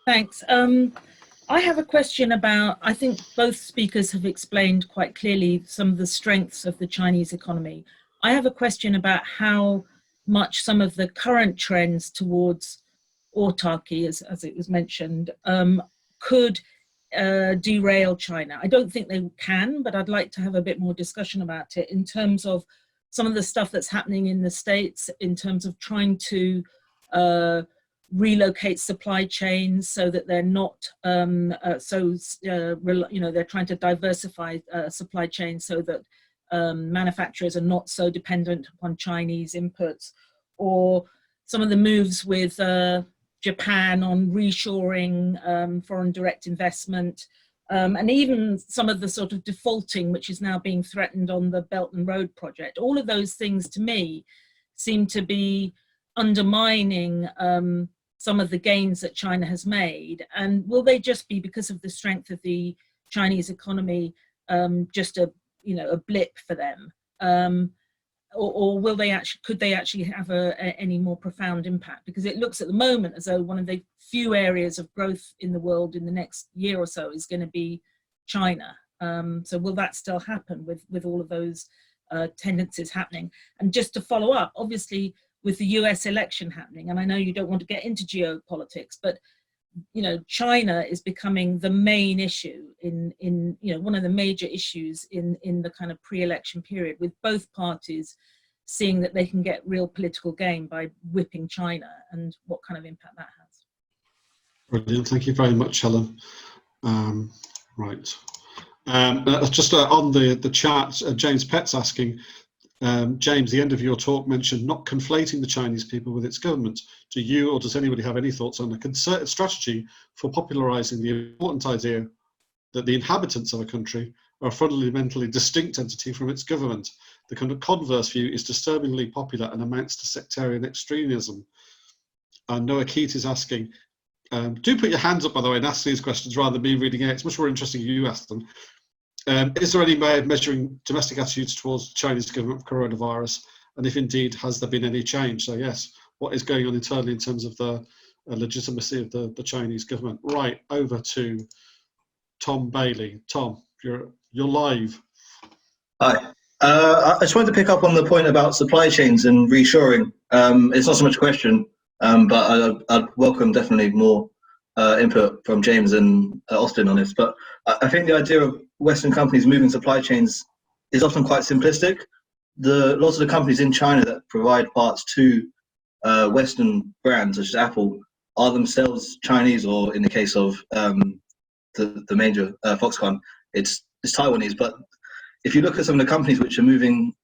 Thanks. I have a question about, I think both speakers have explained quite clearly some of the strengths of the Chinese economy. I have a question about how much some of the current trends towards autarky, as it was mentioned, could derail China. I don't think they can, but I'd like to have a bit more discussion about it in terms of some of the stuff that's happening in the States in terms of trying to relocate supply chains so that they're not they're trying to diversify supply chains so that manufacturers are not so dependent upon Chinese inputs, or some of the moves with Japan on reshoring foreign direct investment, and even some of the sort of defaulting which is now being threatened on the Belt and Road project. All of those things to me seem to be undermining some of the gains that China has made. And will they just be, because of the strength of the Chinese economy, just a blip for them? Or will they could they actually have any more profound impact? Because it looks at the moment as though one of the few areas of growth in the world in the next year or so is going to be China. So will that still happen with all of those tendencies happening? And just to follow up, obviously with the US election happening, and I know you don't want to get into geopolitics, but China is becoming the main issue in one of the major issues in the kind of pre-election period, with both parties seeing that they can get real political gain by whipping China, and what kind of impact that has. Brilliant, thank you very much, Helen. Right, just on the chat, James Pett's asking, James, the end of your talk mentioned not conflating the Chinese people with its government. Do you or does anybody have any thoughts on a concerted strategy for popularising the important idea that the inhabitants of a country are a fundamentally distinct entity from its government? The converse view is disturbingly popular and amounts to sectarian extremism. And Noah Keat is asking, do put your hands up, by the way, and ask these questions rather than me reading it. It's much more interesting if you ask them. Is there any way of measuring domestic attitudes towards the Chinese government of coronavirus? And if indeed, has there been any change? So yes, what is going on internally in terms of the legitimacy of the Chinese government? Right, over to Tom Bailey. Tom, you're live. Hi. I just wanted to pick up on the point about supply chains and reshoring. It's not so much a question, but I'd welcome definitely more input from James and Austin on this. But I think the idea of Western companies moving supply chains is often quite simplistic. Lots of the companies in China that provide parts to Western brands such as Apple are themselves Chinese, or in the case of the major Foxconn, it's Taiwanese. But if you look at some of the companies which are moving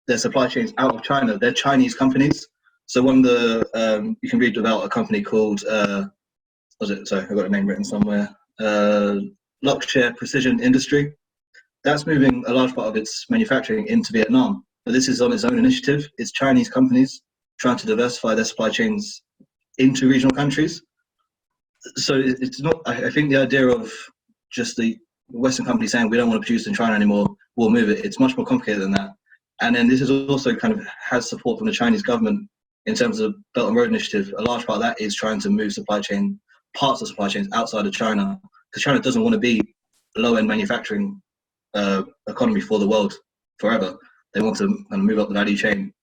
their supply chains out of China, they're Chinese companies. So one of the you can read about a company called sorry, I've got a name written somewhere. Lockshare Precision Industry. That's moving a large part of its manufacturing into Vietnam. but this is on its own initiative. It's Chinese companies trying to diversify their supply chains into regional countries. So it's not, I think the idea of just the Western company saying we don't want to produce in China anymore, we'll move it. It's much more complicated than that. And then this is also kind of has support from the Chinese government in terms of Belt and Road Initiative. A large part of that is trying to move parts of supply chains outside of China, because China doesn't want to be a low-end manufacturing economy for the world forever. They want to kind of move up the value chain.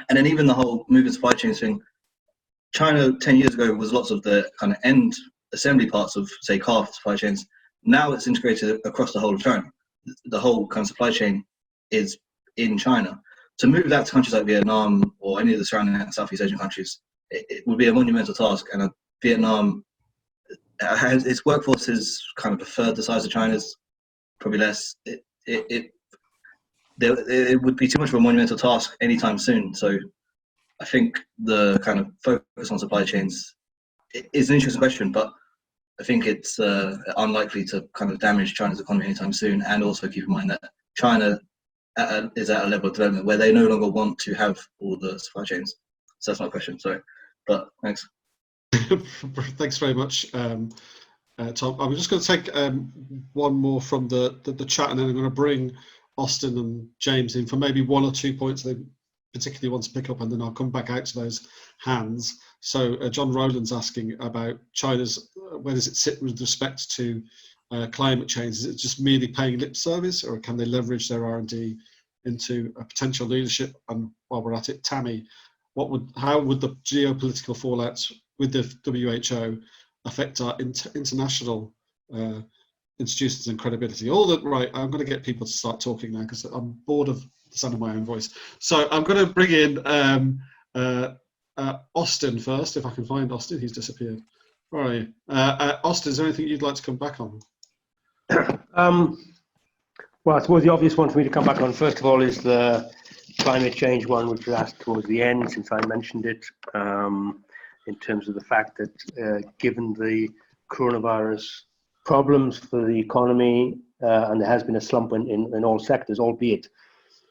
And then even the whole moving supply chains thing, China 10 years ago was lots of the kind of end assembly parts of, say, car supply chains. Now it's integrated across the whole of China. The whole kind of supply chain is in China. To move that to countries like Vietnam or any of the surrounding Southeast Asian countries, it would be a monumental task. And Vietnam, its workforce is kind of a third the size of China's, probably less. It would be too much of a monumental task anytime soon. So I think the kind of focus on supply chains is an interesting question, but I think it's unlikely to kind of damage China's economy anytime soon. And also keep in mind that China is at a level of development where they no longer want to have all the supply chains. So that's my question, sorry. But thanks. Thanks very much, Tom. I'm just going to take one more from the chat, and then I'm going to bring Austin and James in for maybe one or 2 points they particularly want to pick up, and then I'll come back out to those hands. So John Rowland's asking about China's, where does it sit with respect to climate change? Is it just merely paying lip service, or can they leverage their R&D into a potential leadership? And while we're at it, Tammy, how would the geopolitical fallouts with the WHO affect our international institutions and credibility? All that, right, I'm going to get people to start talking now because I'm bored of the sound of my own voice. So I'm going to bring in Austin first, if I can find Austin. He's disappeared. Where are you? Austin, is there anything you'd like to come back on? Well, I suppose the obvious one for me to come back on, first of all, is the climate change one, which was asked towards the end, since I mentioned it, in terms of the fact that given the coronavirus problems for the economy, and there has been a slump in all sectors, albeit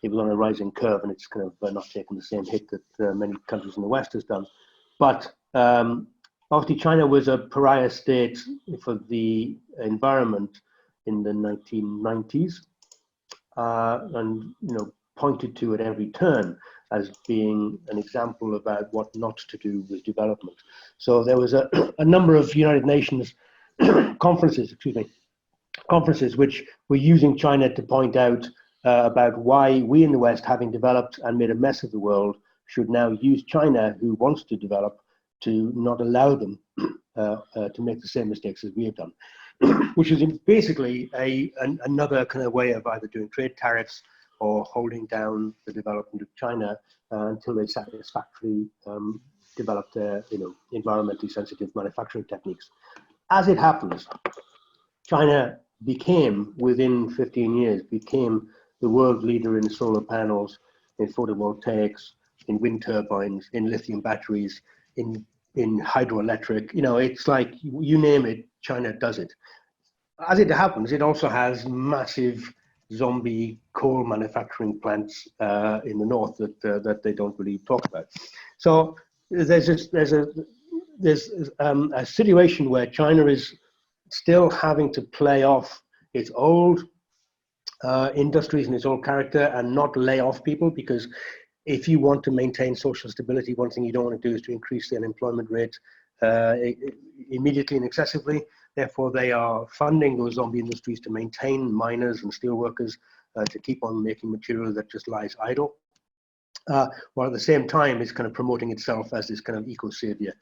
it was on a rising curve and it's kind of not taken the same hit that many countries in the West has done. But obviously China was a pariah state for the environment in the 1990s, and pointed to at every turn as being an example about what not to do with development. So there was a number of United Nations conferences which were using China to point out about why we in the West, having developed and made a mess of the world, should now use China, who wants to develop, to not allow them to make the same mistakes as we have done, which is basically another kind of way of either doing trade tariffs or holding down the development of China until they satisfactorily develop their environmentally sensitive manufacturing techniques. As it happens, China within 15 years, became the world leader in solar panels, in photovoltaics, in wind turbines, in lithium batteries, in hydroelectric. It's like, you name it, China does it. As it happens, it also has massive zombie coal manufacturing plants in the north that they don't really talk about. So there's a situation where China is still having to play off its old industries and its old character and not lay off people, because if you want to maintain social stability, one thing you don't want to do is to increase the unemployment rate immediately and excessively. Therefore, they are funding those zombie industries to maintain miners and steel workers to keep on making material that just lies idle, while at the same time it's kind of promoting itself as this kind of eco-savior.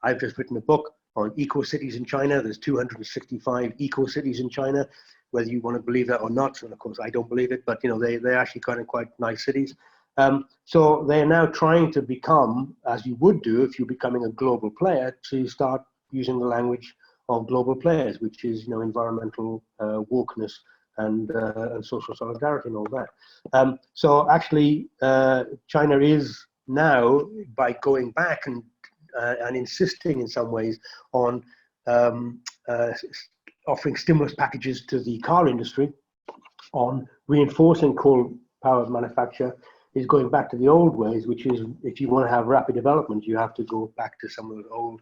I've just written a book on eco-cities in China. There's 265 eco-cities in China, whether you want to believe that or not. And of course, I don't believe it, but they're actually kind of quite nice cities. So they're now trying to become, as you would do if you're becoming a global player, to start using the language of global players, which is environmental wokeness and social solidarity and all that. So actually, China is now, by going back and insisting in some ways on offering stimulus packages to the car industry, on reinforcing coal-powered manufacture, is going back to the old ways, which is if you want to have rapid development, you have to go back to some of the old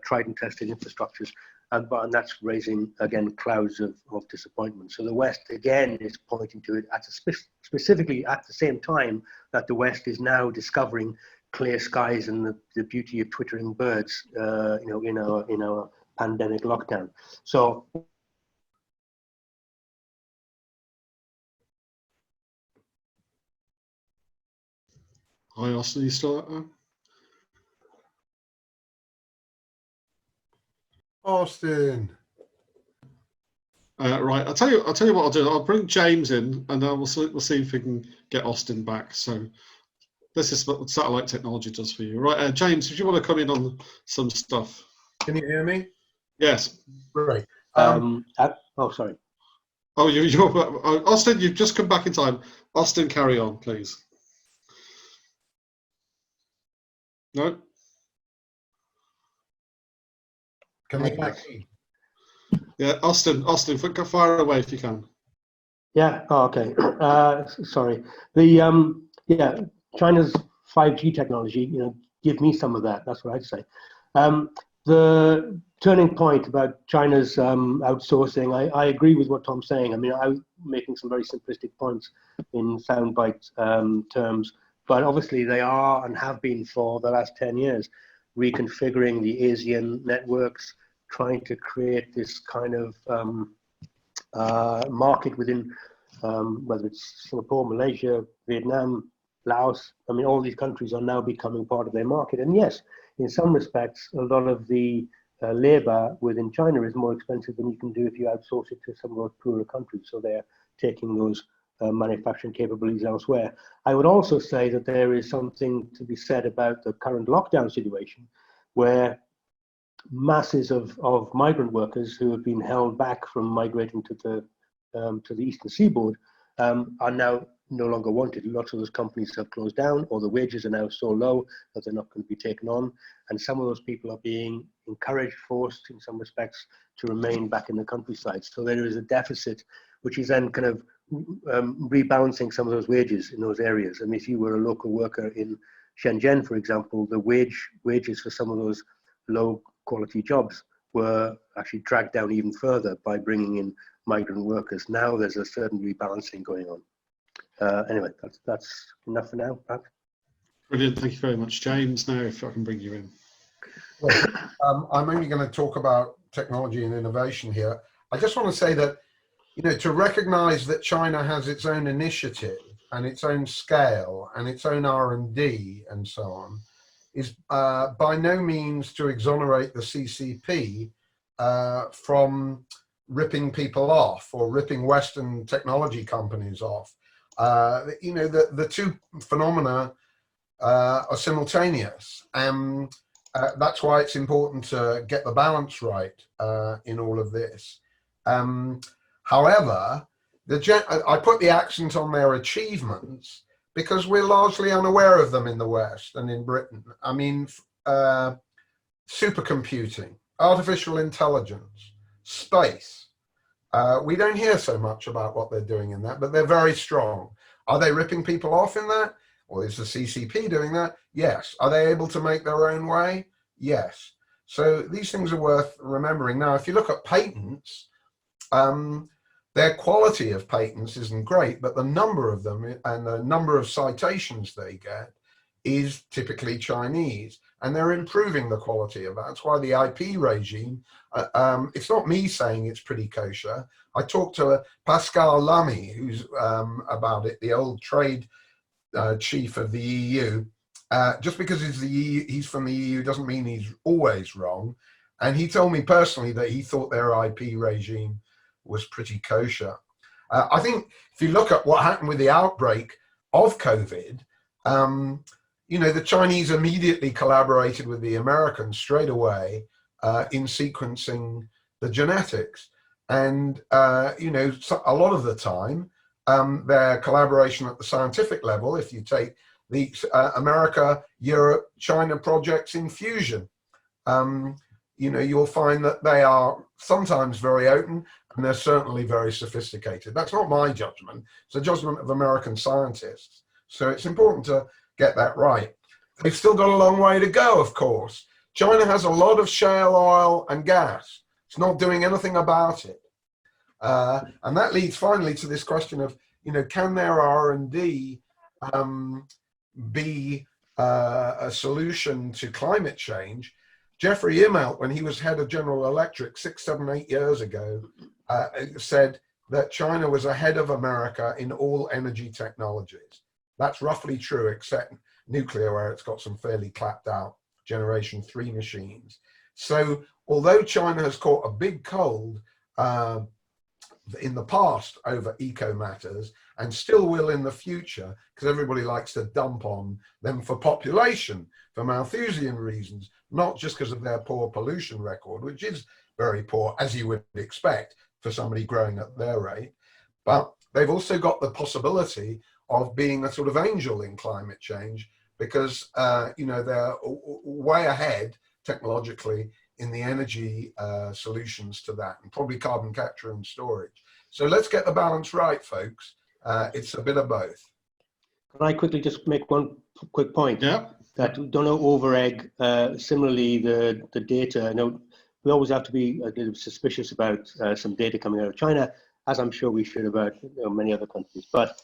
tried and tested infrastructures. And that's raising, again, clouds of disappointment. So the West, again, is pointing to it at specifically at the same time that the West is now discovering clear skies and the beauty of twittering birds, in our pandemic lockdown. So Hi, Austin, you still out there? Austin. Right, I'll tell you what I'll do. I'll bring James in, and we'll see if we can get Austin back. So this is what satellite technology does for you, right? James, if you want to come in on some stuff. Can you hear me? Yes. Great. Sorry. Oh, you're Austin. You've just come back in time. Austin, carry on, please. No. Can you hear me? Yeah, Austin, fire away if you can. Yeah. Oh, okay. Sorry. China's 5G technology. Give me some of that. That's what I'd say. The turning point about China's outsourcing, I agree with what Tom's saying. I mean, I'm making some very simplistic points in soundbite terms, but obviously they are and have been for the last 10 years reconfiguring the Asian networks, trying to create this kind of market within, whether it's Singapore, Malaysia, Vietnam, Laos. I mean, all these countries are now becoming part of their market. And yes, in some respects, a lot of the labor within China is more expensive than you can do if you outsource it to some of those poorer countries. So they're taking those manufacturing capabilities elsewhere. I would also say that there is something to be said about the current lockdown situation, where masses of migrant workers who have been held back from migrating to the eastern seaboard are now no longer wanted. Lots of those companies have closed down, or the wages are now so low that they're not going to be taken on. And some of those people are being encouraged, forced in some respects, to remain back in the countryside. So there is a deficit, which is then kind of rebalancing some of those wages in those areas. I mean, if you were a local worker in Shenzhen, for example, the wages for some of those low quality jobs were actually dragged down even further by bringing in migrant workers. Now there's a certain rebalancing going on. Anyway, that's enough for now, Pat. Brilliant, thank you very much, James. Now, if I can bring you in. Well, I'm only going to talk about technology and innovation here. I just want to say that, to recognize that China has its own initiative and its own scale and its own R&D and so on, is by no means to exonerate the CCP from ripping people off or ripping Western technology companies off. The two phenomena are simultaneous. That's why it's important to get the balance right in all of this. However, I put the accent on their achievements because we're largely unaware of them in the West and in Britain. I mean, supercomputing, artificial intelligence, space. We don't hear so much about what they're doing in that, but they're very strong. Are they ripping people off in that? Or is the CCP doing that? Yes. Are they able to make their own way? Yes. So these things are worth remembering. Now, if you look at patents, their quality of patents isn't great, but the number of them and the number of citations they get is typically Chinese, and they're improving the quality of that. That's why the IP regime, it's not me saying it's pretty kosher. I talked to Pascal Lamy, who's about it, the old trade chief of the EU. Just because he's from the EU doesn't mean he's always wrong. And he told me personally that he thought their IP regime was pretty kosher. I think if you look at what happened with the outbreak of COVID, the Chinese immediately collaborated with the Americans straight away in sequencing the genetics. And, a lot of the time, their collaboration at the scientific level, if you take the America, Europe, China projects in fusion, you'll find that they are sometimes very open and they're certainly very sophisticated. That's not my judgment. It's a judgment of American scientists. So it's important to get that right. They've still got a long way to go, of course. China has a lot of shale oil and gas. It's not doing anything about it. And that leads finally to this question of, can their R&D be a solution to climate change? Jeffrey Immelt, when he was head of General Electric 6, 7, 8 years ago, said that China was ahead of America in all energy technologies. That's roughly true, except nuclear, where it's got some fairly clapped out generation 3 machines. So although China has caught a big cold in the past over eco matters, and still will in the future, because everybody likes to dump on them for population, for Malthusian reasons, not just because of their poor pollution record, which is very poor, as you would expect for somebody growing at their rate. But they've also got the possibility of being a sort of angel in climate change, because they're way ahead technologically in the energy solutions to that, and probably carbon capture and storage. So let's get the balance right, folks. It's a bit of both. Can I quickly just make one quick point? Yeah. That don't over-egg. Similarly, the data. I know we always have to be a little suspicious about some data coming out of China, as I'm sure we should about many other countries. But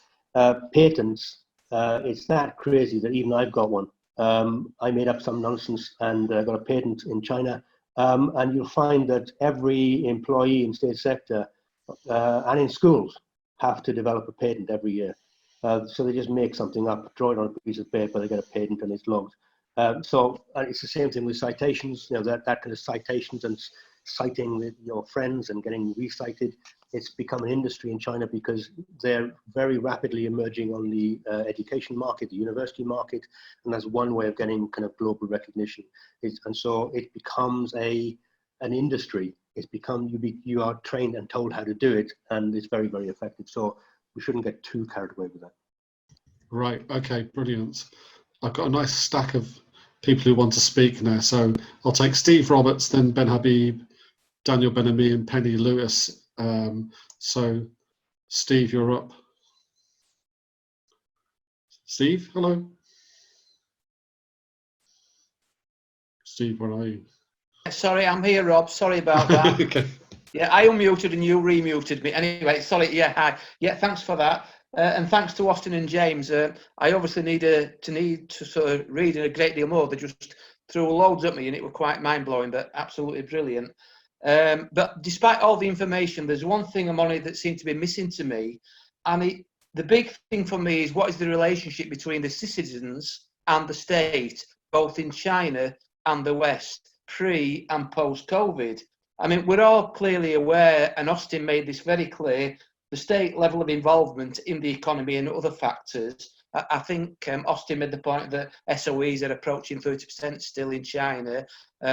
patents, it's that crazy that even I've got one. I made up some nonsense and got a patent in China. And you'll find that every employee in state sector and in schools have to develop a patent every year. So they just make something up, draw it on a piece of paper, they get a patent and it's logged. So it's the same thing with citations, that kind of citations and citing your friends and getting recited. It's become an industry in China because they're very rapidly emerging on the education market, the university market, and that's one way of getting kind of global recognition. And so it becomes an industry. It's become, you are trained and told how to do it, and it's very, very effective. So we shouldn't get too carried away with that. Right, okay, brilliant. I've got a nice stack of people who want to speak now. So I'll take Steve Roberts, then Ben Habib, Daniel Ben-Ami and Penny Lewis. So Steve, you're up. Steve, hello. Steve, where are you? Sorry, I'm here, Rob. Sorry about that. Okay. Yeah, I unmuted and you remuted me. Anyway, sorry. Yeah, hi. Yeah, thanks for that. And thanks to Austin and James. I obviously need to sort of read a great deal more. They just threw loads at me and it was quite mind-blowing, but absolutely brilliant. But despite all the information, there's one thing I'm on it that seemed to be missing to me. And the big thing for me is, what is the relationship between the citizens and the state, both in China and the West, pre and post-COVID? I mean, we're all clearly aware, and Austin made this very clear, the state level of involvement in the economy and other factors. I think Austin made the point that SOEs are approaching 30% still in China.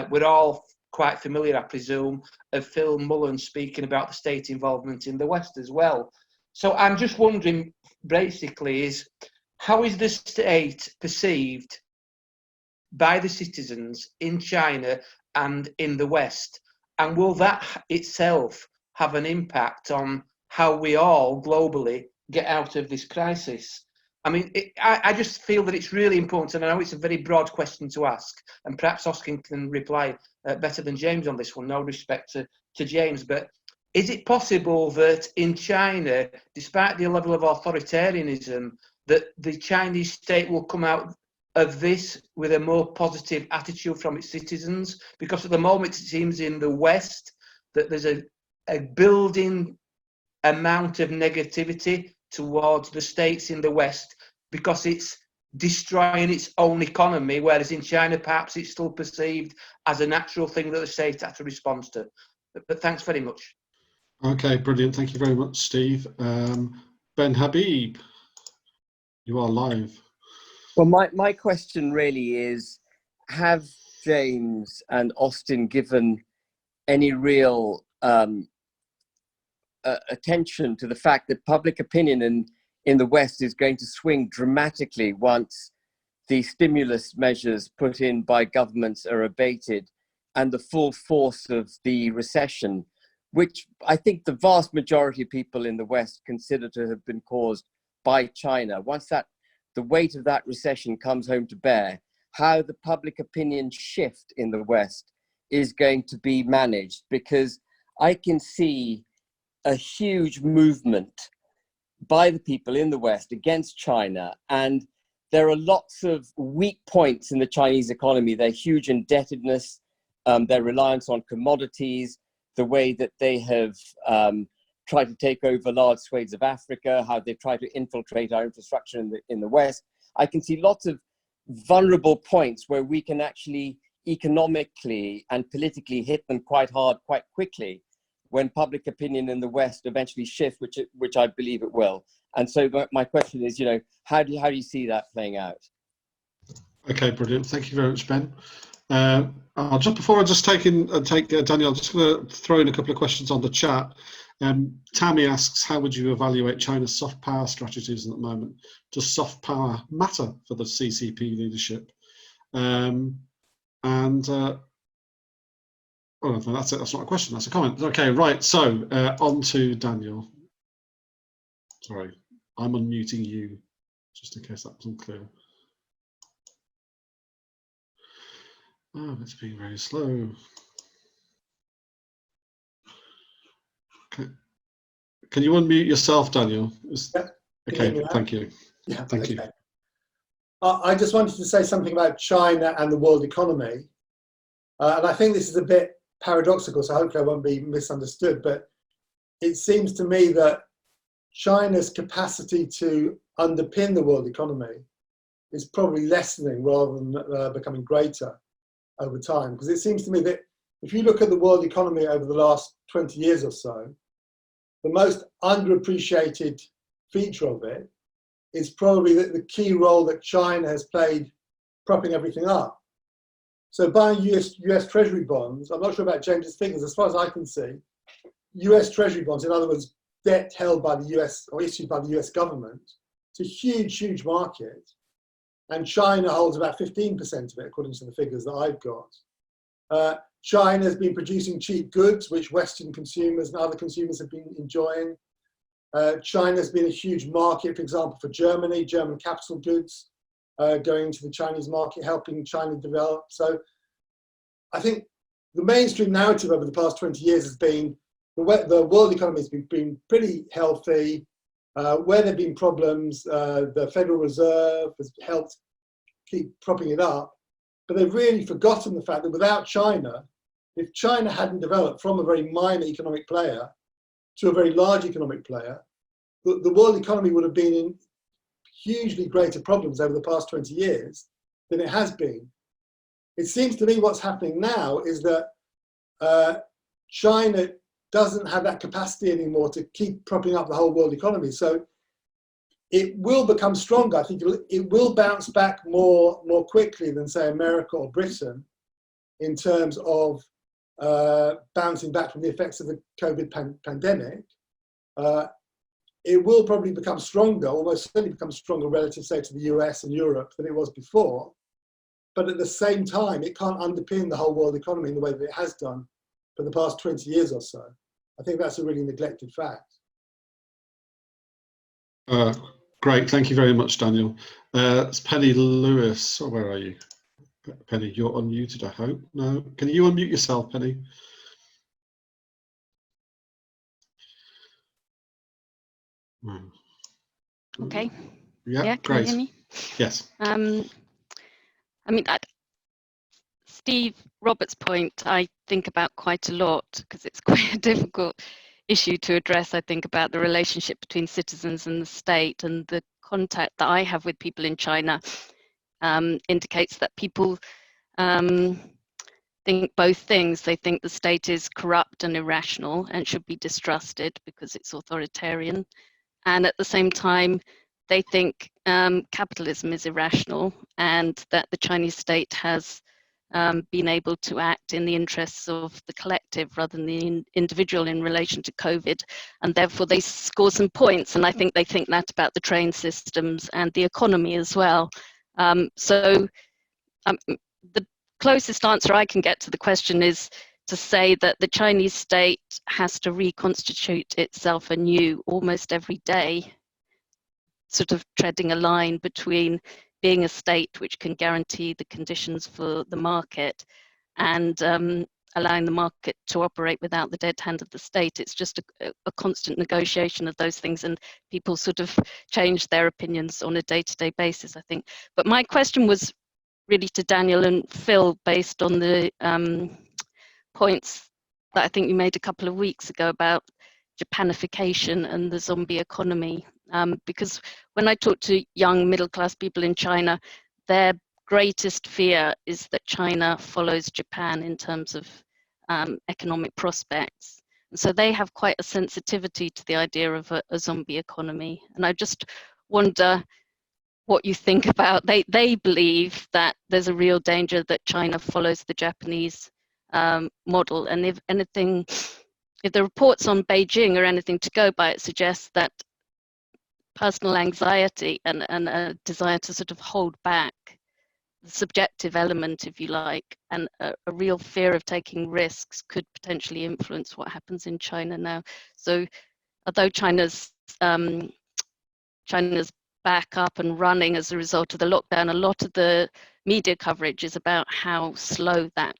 We're all quite familiar, I presume, of Phil Mullen speaking about the state involvement in the West as well. So I'm just wondering, basically, is how is the state perceived by the citizens in China and in the West? And will that itself have an impact on how we all globally get out of this crisis? I mean, I just feel that it's really important, and I know it's a very broad question to ask, and perhaps Austin can reply better than James on this one, no respect to James, but is it possible that in China, despite the level of authoritarianism, that the Chinese state will come out of this with a more positive attitude from its citizens? Because at the moment it seems in the West that there's a building amount of negativity towards the states in the West because it's destroying its own economy, whereas in China perhaps it's still perceived as a natural thing that the state has to respond to. But thanks very much. Okay, brilliant. Thank you very much, Steve. Ben Habib, you are live. Well, my question really is, have James and Austin given any real attention to the fact that public opinion in the West is going to swing dramatically once the stimulus measures put in by governments are abated and the full force of the recession, which I think the vast majority of people in the West consider to have been caused by China, once that the weight of that recession comes home to bear, how the public opinion shift in the West is going to be managed, because I can see a huge movement by the people in the West against China. And there are lots of weak points in the Chinese economy. Their huge indebtedness, their reliance on commodities, the way that they have tried to take over large swathes of Africa, how they try to infiltrate our infrastructure in the West. I can see lots of vulnerable points where we can actually economically and politically hit them quite hard, quite quickly, when public opinion in the West eventually shifts, which I believe it will. And so my question is, how do you see that playing out? Okay, brilliant. Thank you very much, Ben. Before I just take Daniel, I'm just going to throw in a couple of questions on the chat. Tammy asks, how would you evaluate China's soft power strategies at the moment? Does soft power matter for the CCP leadership? Oh, no, that's it. That's not a question. That's a comment. Okay, right. So on to Daniel. Sorry, I'm unmuting you, just in case that wasn't clear. Oh, it's being very slow. Okay. Can you unmute yourself, Daniel? Yeah. Okay, thank you. Yeah, thank you. I just wanted to say something about China and the world economy. And I think this is a bit paradoxical, so hopefully I won't be misunderstood, but it seems to me that China's capacity to underpin the world economy is probably lessening rather than becoming greater over time. Because it seems to me that if you look at the world economy over the last 20 years or so, the most underappreciated feature of it is probably the key role that China has played propping everything up. So buying US Treasury bonds, I'm not sure about James's figures, as far as I can see, US Treasury bonds, in other words, debt held by the US or issued by the US government, it's a huge, huge market. And China holds about 15% of it, according to the figures that I've got. China has been producing cheap goods, which Western consumers and other consumers have been enjoying. China has been a huge market, for example, for Germany, German capital goods going into the Chinese market, helping China develop. So I think the mainstream narrative over the past 20 years has been the world economy has been pretty healthy. Where there have been problems, the Federal Reserve has helped keep propping it up. But they've really forgotten the fact that without China, if China hadn't developed from a very minor economic player to a very large economic player, the world economy would have been in hugely greater problems over the past 20 years than it has been. It seems to me what's happening now is that China doesn't have that capacity anymore to keep propping up the whole world economy. So it will become stronger. I think it will bounce back more quickly than, say, America or Britain in terms of bouncing back from the effects of the COVID pandemic. It will probably become stronger, almost certainly become stronger relative, say, to the US and Europe than it was before. But at the same time, it can't underpin the whole world economy in the way that it has done for the past 20 years or so. I think that's a really neglected fact. Great, thank you very much, Daniel. It's Penny Lewis. Oh, where are you? Penny, you're unmuted, I hope. No, can you unmute yourself, Penny? Okay. Yeah, can great. you hear me? Yes. I mean, Steve Roberts' point I think about quite a lot, because it's quite a difficult issue to address, I think, about the relationship between citizens and the state. And the contact that I have with people in China indicates that people think both things. They think the state is corrupt and irrational and should be distrusted because it's authoritarian. And at the same time, they think capitalism is irrational and that the Chinese state has been able to act in the interests of the collective rather than the individual in relation to COVID. And therefore they score some points. And I think they think that about the train systems and the economy as well. The closest answer I can get to the question is to say that the Chinese state has to reconstitute itself anew almost every day sort of treading a line between being a state which can guarantee the conditions for the market and allowing the market to operate without the dead hand of the state. It's just a constant negotiation of those things, and people sort of change their opinions on a day-to-day basis, I think. But my question was really to Daniel and Phil, based on the points that I think you made a couple of weeks ago about Japanification and the zombie economy. Because when I talk to young middle-class people in China, their greatest fear is that China follows Japan in terms of economic prospects. And so they have quite a sensitivity to the idea of a zombie economy. And I just wonder what you think about, they believe that there's a real danger that China follows the Japanese model. And if anything, if the reports on Beijing are anything to go by, it suggests that personal anxiety and a desire to sort of hold back the subjective element, if you like, and a real fear of taking risks could potentially influence what happens in China now. So although China's back up and running as a result of the lockdown, a lot of the media coverage is about how slow that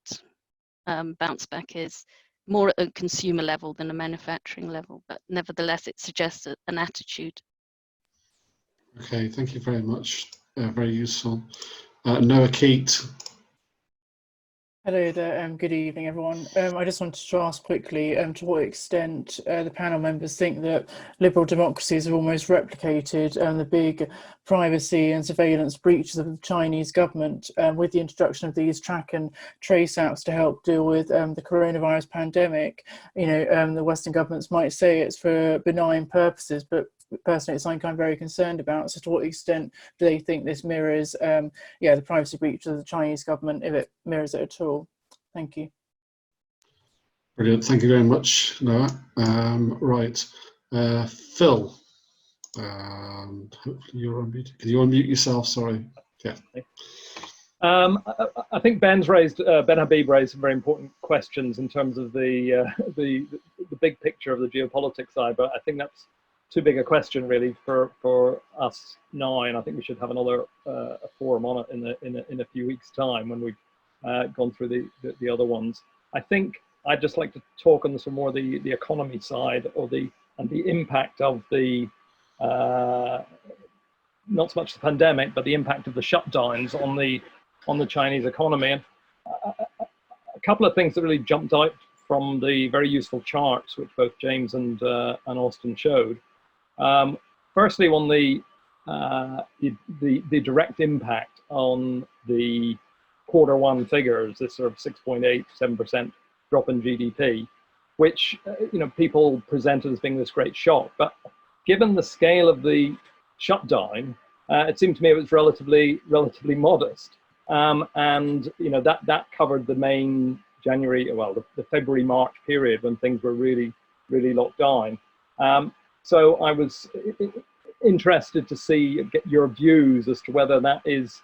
bounce back is, more at a consumer level than a manufacturing level, but nevertheless it suggests an attitude. Okay, thank you very much. Very useful. Noah Keat. Hello there, good evening everyone. I just wanted to ask quickly to what extent the panel members think that liberal democracies have almost replicated the big privacy and surveillance breaches of the Chinese government with the introduction of these track and trace apps to help deal with the coronavirus pandemic. You know, the Western governments might say it's for benign purposes, but personally it's something I'm very concerned about. So to what extent do they think this mirrors the privacy breach of the Chinese government, if it mirrors it at all? Thank you. Brilliant, thank you very much, Noah. Right, Phil, hopefully you're unmuted. Can you unmute yourself? Sorry. Yeah. I think Ben Habib raised some very important questions in terms of the big picture of the geopolitics side, but I think that's too big a question really for us now, and I think we should have another forum on it in a few weeks' time when we've gone through the other ones. I think I'd just like to talk on some more the economy side, or the impact of the not so much the pandemic, but the impact of the shutdowns on the Chinese economy. And a couple of things that really jumped out from the very useful charts which both James and Austin showed. Firstly, on the direct impact on the Q1 figures, this sort of 6.8 to 7% drop in GDP, which people presented as being this great shock. But given the scale of the shutdown, it seemed to me it was relatively modest, and that covered the main January, the February-March period when things were really locked down. So I was interested to get your views as to whether that is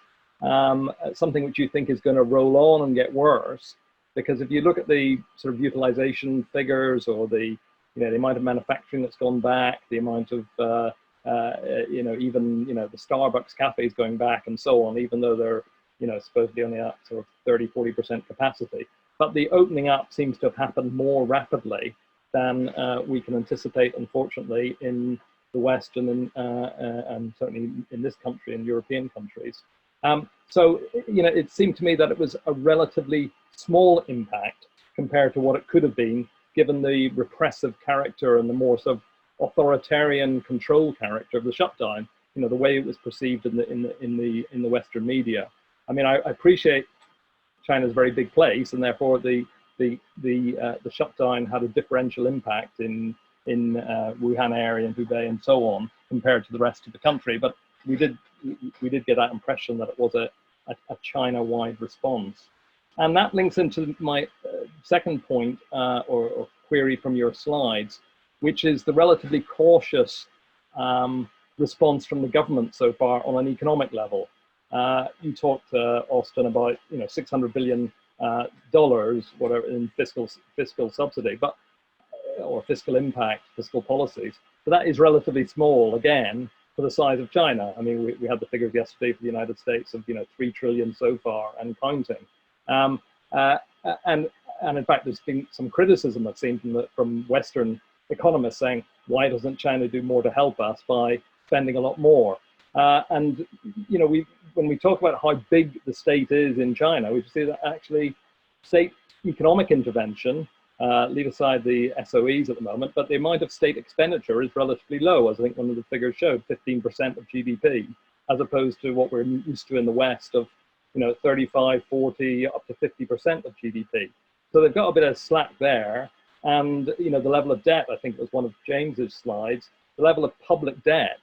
something which you think is going to roll on and get worse. Because if you look at the sort of utilization figures, or the amount of manufacturing that's gone back, the amount of even the Starbucks cafes going back and so on, even though they're supposedly only at sort of 30-40% capacity, but the opening up seems to have happened more rapidly than we can anticipate, unfortunately, in the West and certainly in this country and European countries. So it seemed to me that it was a relatively small impact compared to what it could have been, given the repressive character and the more sort of authoritarian control character of the shutdown. The way it was perceived in the Western media. I mean, I appreciate China's a very big place, and therefore the shutdown had a differential impact in Wuhan area and Hubei and so on compared to the rest of the country. But we did get that impression that it was a China-wide response. And that links into my second point or query from your slides, which is the relatively cautious response from the government so far on an economic level. You talked, Austin, about $600 billion, whatever, in fiscal subsidy, or fiscal impact, fiscal policies. But that is relatively small again, for the size of China. I mean, we had the figures yesterday for the United States of 3 trillion so far and counting. And in fact, there's been some criticism I've seen from Western economists saying, why doesn't China do more to help us by spending a lot more? And when we talk about how big the state is in China, we see that actually state economic intervention, leave aside the SOEs at the moment, but the amount of state expenditure is relatively low, as I think one of the figures showed, 15% of GDP, as opposed to what we're used to in the West of 35, 40, up to 50% of GDP. So they've got a bit of slack there. And the level of debt, I think was one of James's slides, the level of public debt,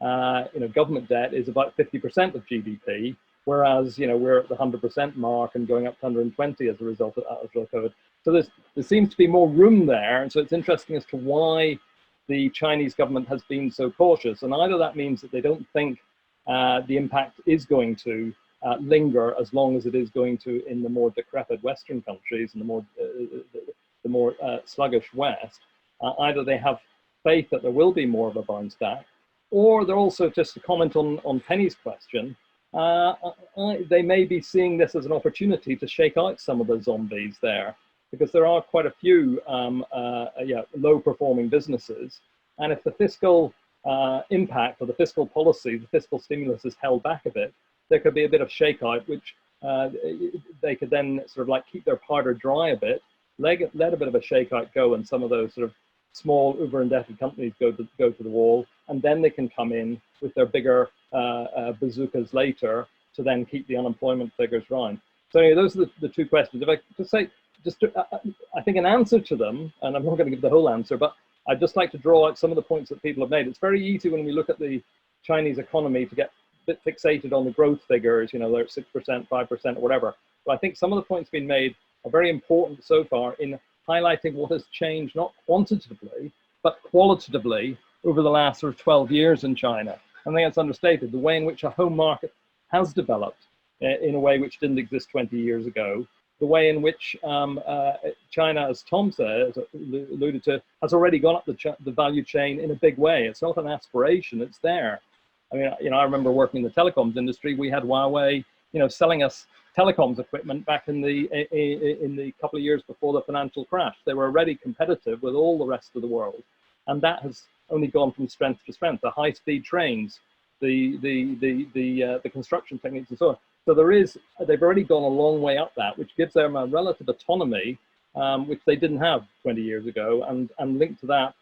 government debt is about 50% of GDP, whereas we're at the 100% mark and going up to 120 as a result of COVID. So there seems to be more room there, and so it's interesting as to why the Chinese government has been so cautious. And either that means that they don't think the impact is going to linger as long as it is going to in the more decrepit Western countries and the more sluggish West. Either they have faith that there will be more of a bounce back, or they're also, just to comment on Penny's question, they may be seeing this as an opportunity to shake out some of the zombies there, because there are quite a few low-performing businesses, and if the fiscal impact or the fiscal policy, the fiscal stimulus is held back a bit, there could be a bit of shakeout, which they could then sort of like keep their powder dry a bit, let a bit of a shakeout go, and some of those sort of small uber-indebted companies go to the wall, and then they can come in with their bigger bazookas later to then keep the unemployment figures round. So anyway, those are the two questions. If I could say, I think an answer to them, and I'm not going to give the whole answer, but I'd just like to draw out some of the points that people have made. It's very easy when we look at the Chinese economy to get a bit fixated on the growth figures, they're 6%, 5%, or whatever. But I think some of the points being made are very important so far in highlighting what has changed, not quantitatively, but qualitatively over the last sort of 12 years in China. I think it's understated, the way in which a home market has developed in a way which didn't exist 20 years ago, the way in which China, as Tom said, alluded to, has already gone up the value chain in a big way. It's not an aspiration, it's there. I mean, I remember working in the telecoms industry. We had Huawei, selling us telecoms equipment back in the couple of years before the financial crash. They were already competitive with all the rest of the world, and that has only gone from strength to strength. The high-speed trains, the construction techniques, and so on. So they've already gone a long way up that, which gives them a relative autonomy, which they didn't have 20 years ago. And linked to that,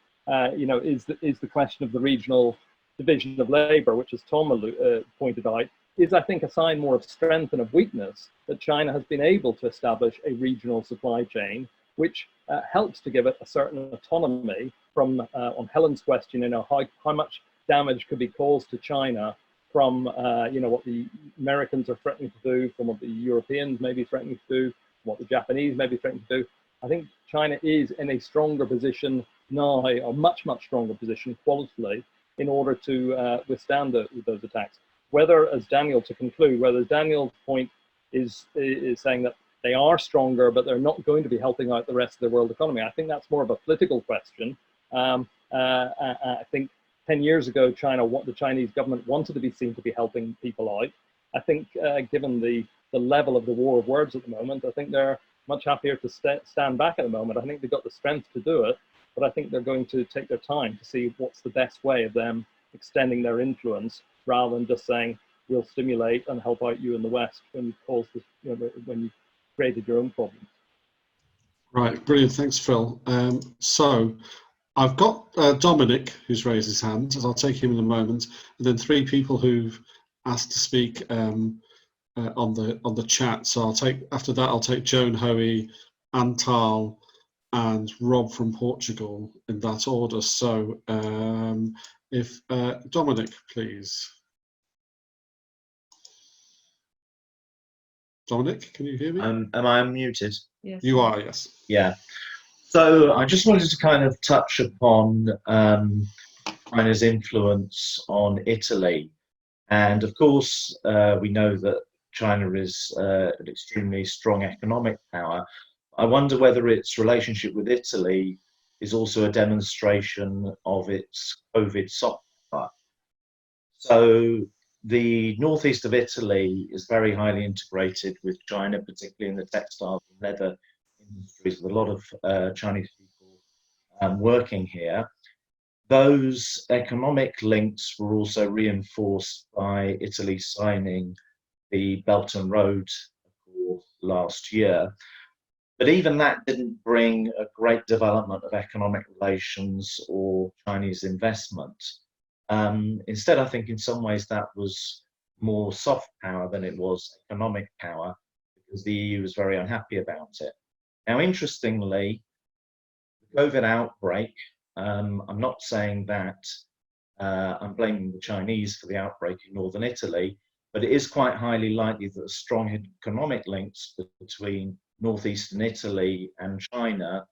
is the question of the regional division of labour, which, as Tom pointed out, is, I think, a sign more of strength and of weakness that China has been able to establish a regional supply chain, which helps to give it a certain autonomy from, on Helen's question, how much damage could be caused to China from, what the Americans are threatening to do, from what the Europeans may be threatening to do, what the Japanese may be threatening to do. I think China is in a stronger position now, a much, much stronger position qualitatively, in order to withstand those attacks. Whether, as Daniel, to conclude, whether Daniel's point is saying that they are stronger, but they're not going to be helping out the rest of the world economy, I think that's more of a political question. I think 10 years ago, the Chinese government wanted to be seen to be helping people out. I think given the level of the war of words at the moment, I think they're much happier to stand back at the moment. I think they've got the strength to do it, but I think they're going to take their time to see what's the best way of them extending their influence, rather than just saying, we'll stimulate and help out you in the West when you caused this, when you created your own problems. Right, brilliant. Thanks, Phil. So I've got Dominic, who's raised his hand, as I'll take him in a moment, and then 3 people who've asked to speak on the chat. So after that, I'll take Joan Hoey, Antal, and Rob from Portugal in that order. So if Dominic, please. Dominic, can you hear me? Am I unmuted? Yes. You are, yes. Yeah. So I just wanted to kind of touch upon China's influence on Italy. And of course, we know that China is an extremely strong economic power. I wonder whether its relationship with Italy is also a demonstration of its COVID soft power. So the northeast of Italy is very highly integrated with China, particularly in the textiles and leather industries, with a lot of Chinese people working here. Those economic links were also reinforced by Italy signing the Belt and Road Accord last year. But even that didn't bring a great development of economic relations or Chinese investment. Instead, I think in some ways that was more soft power than it was economic power, because the EU was very unhappy about it. Now, interestingly, the COVID outbreak, I'm not saying that I'm blaming the Chinese for the outbreak in northern Italy, but it is quite highly likely that the strong economic links between northeastern Italy and China,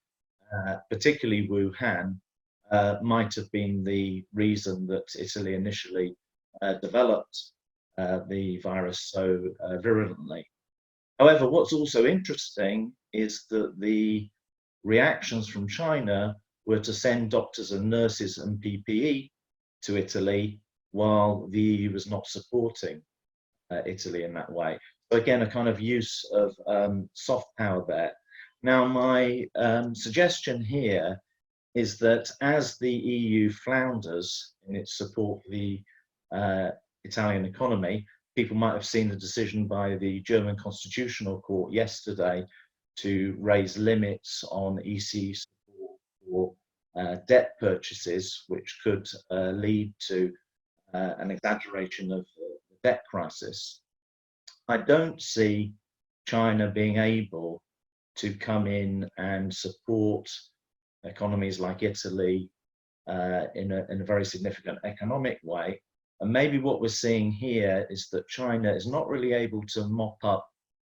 particularly Wuhan, might have been the reason that Italy initially developed the virus so virulently. However, what's also interesting is that the reactions from China were to send doctors and nurses and PPE to Italy, while the EU was not supporting Italy in that way. So again, a kind of use of soft power there. Now, my suggestion here is that as the EU flounders in its support for the Italian economy, people might have seen the decision by the German Constitutional Court yesterday to raise limits on EC support for debt purchases, which could lead to an exaggeration of the debt crisis. I don't see China being able to come in and support economies like Italy in a very significant economic way. And maybe what we're seeing here is that China is not really able to mop up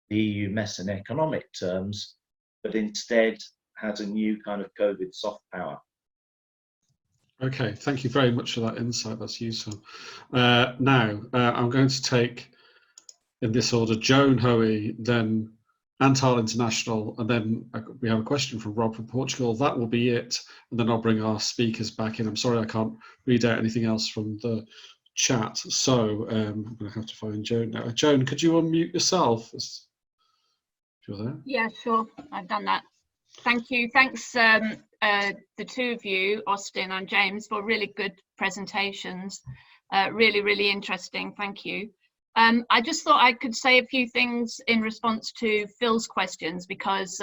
the EU mess in economic terms, but instead has a new kind of COVID soft power. Okay, thank you very much for that insight. That's useful. Now, I'm going to take, in this order, Joan Hoey, then Antal International, and then we have a question from Rob from Portugal. That will be it, and then I'll bring our speakers back in. I'm sorry I can't read out anything else from the chat, so I'm going to have to find Joan now. Joan, could you unmute yourself? If you're there. Yeah, sure. I've done that. Thank you. Thanks, the two of you, Austin and James, for really good presentations. Really, really interesting. Thank you. I just thought I could say a few things in response to Phil's questions, because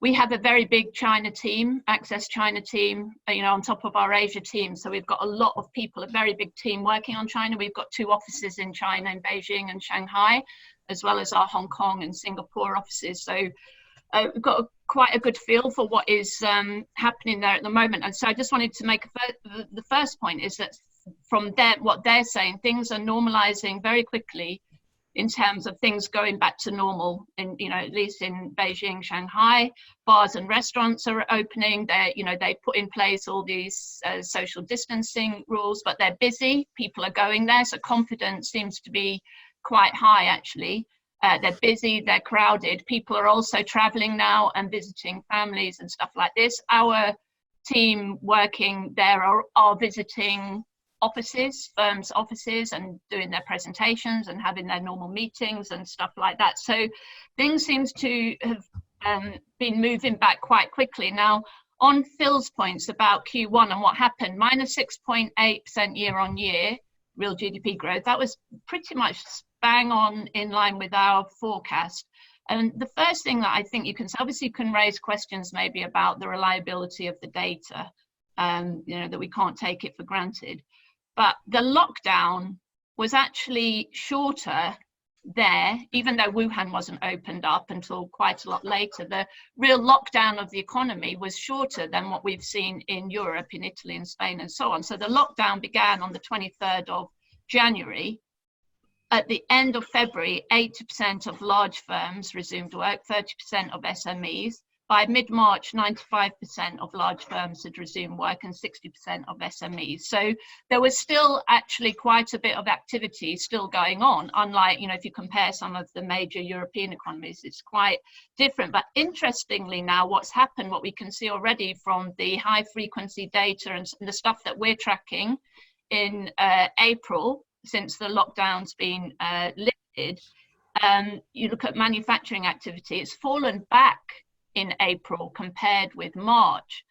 we have a very big China team, Access China team, you know, on top of our Asia team. So we've got a lot of people, a very big team working on China. We've got 2 offices in China, in Beijing and Shanghai, as well as our Hong Kong and Singapore offices. So we've got quite a good feel for what is happening there at the moment. And so I just wanted to make the first point is that from what they're saying, things are normalizing very quickly in terms of things going back to normal. And, you know, at least in Beijing, Shanghai, bars and restaurants are opening. They put in place all these social distancing rules, but they're busy. People are going there. So confidence seems to be quite high, actually. They're busy, they're crowded. People are also traveling now and visiting families and stuff like this. Our team working there are visiting offices, firms' offices, and doing their presentations and having their normal meetings and stuff like that. So things seems to have been moving back quite quickly. Now, on Phil's points about Q1 and what happened, minus 6.8% year on year, real GDP growth, that was pretty much bang on in line with our forecast. And the first thing that I think you can say, obviously you can raise questions maybe about the reliability of the data, you know, that we can't take it for granted. But the lockdown was actually shorter there, even though Wuhan wasn't opened up until quite a lot later. The real lockdown of the economy was shorter than what we've seen in Europe, in Italy and Spain and so on. So the lockdown began on the 23rd of January. At the end of February, 80% of large firms resumed work, 30% of SMEs. By mid-March, 95% of large firms had resumed work and 60% of SMEs. So there was still actually quite a bit of activity still going on, unlike, you know, if you compare some of the major European economies, it's quite different. But interestingly now, what's happened, what we can see already from the high frequency data and the stuff that we're tracking, in April, since the lockdown's been lifted, you look at manufacturing activity, it's fallen back in April compared with March.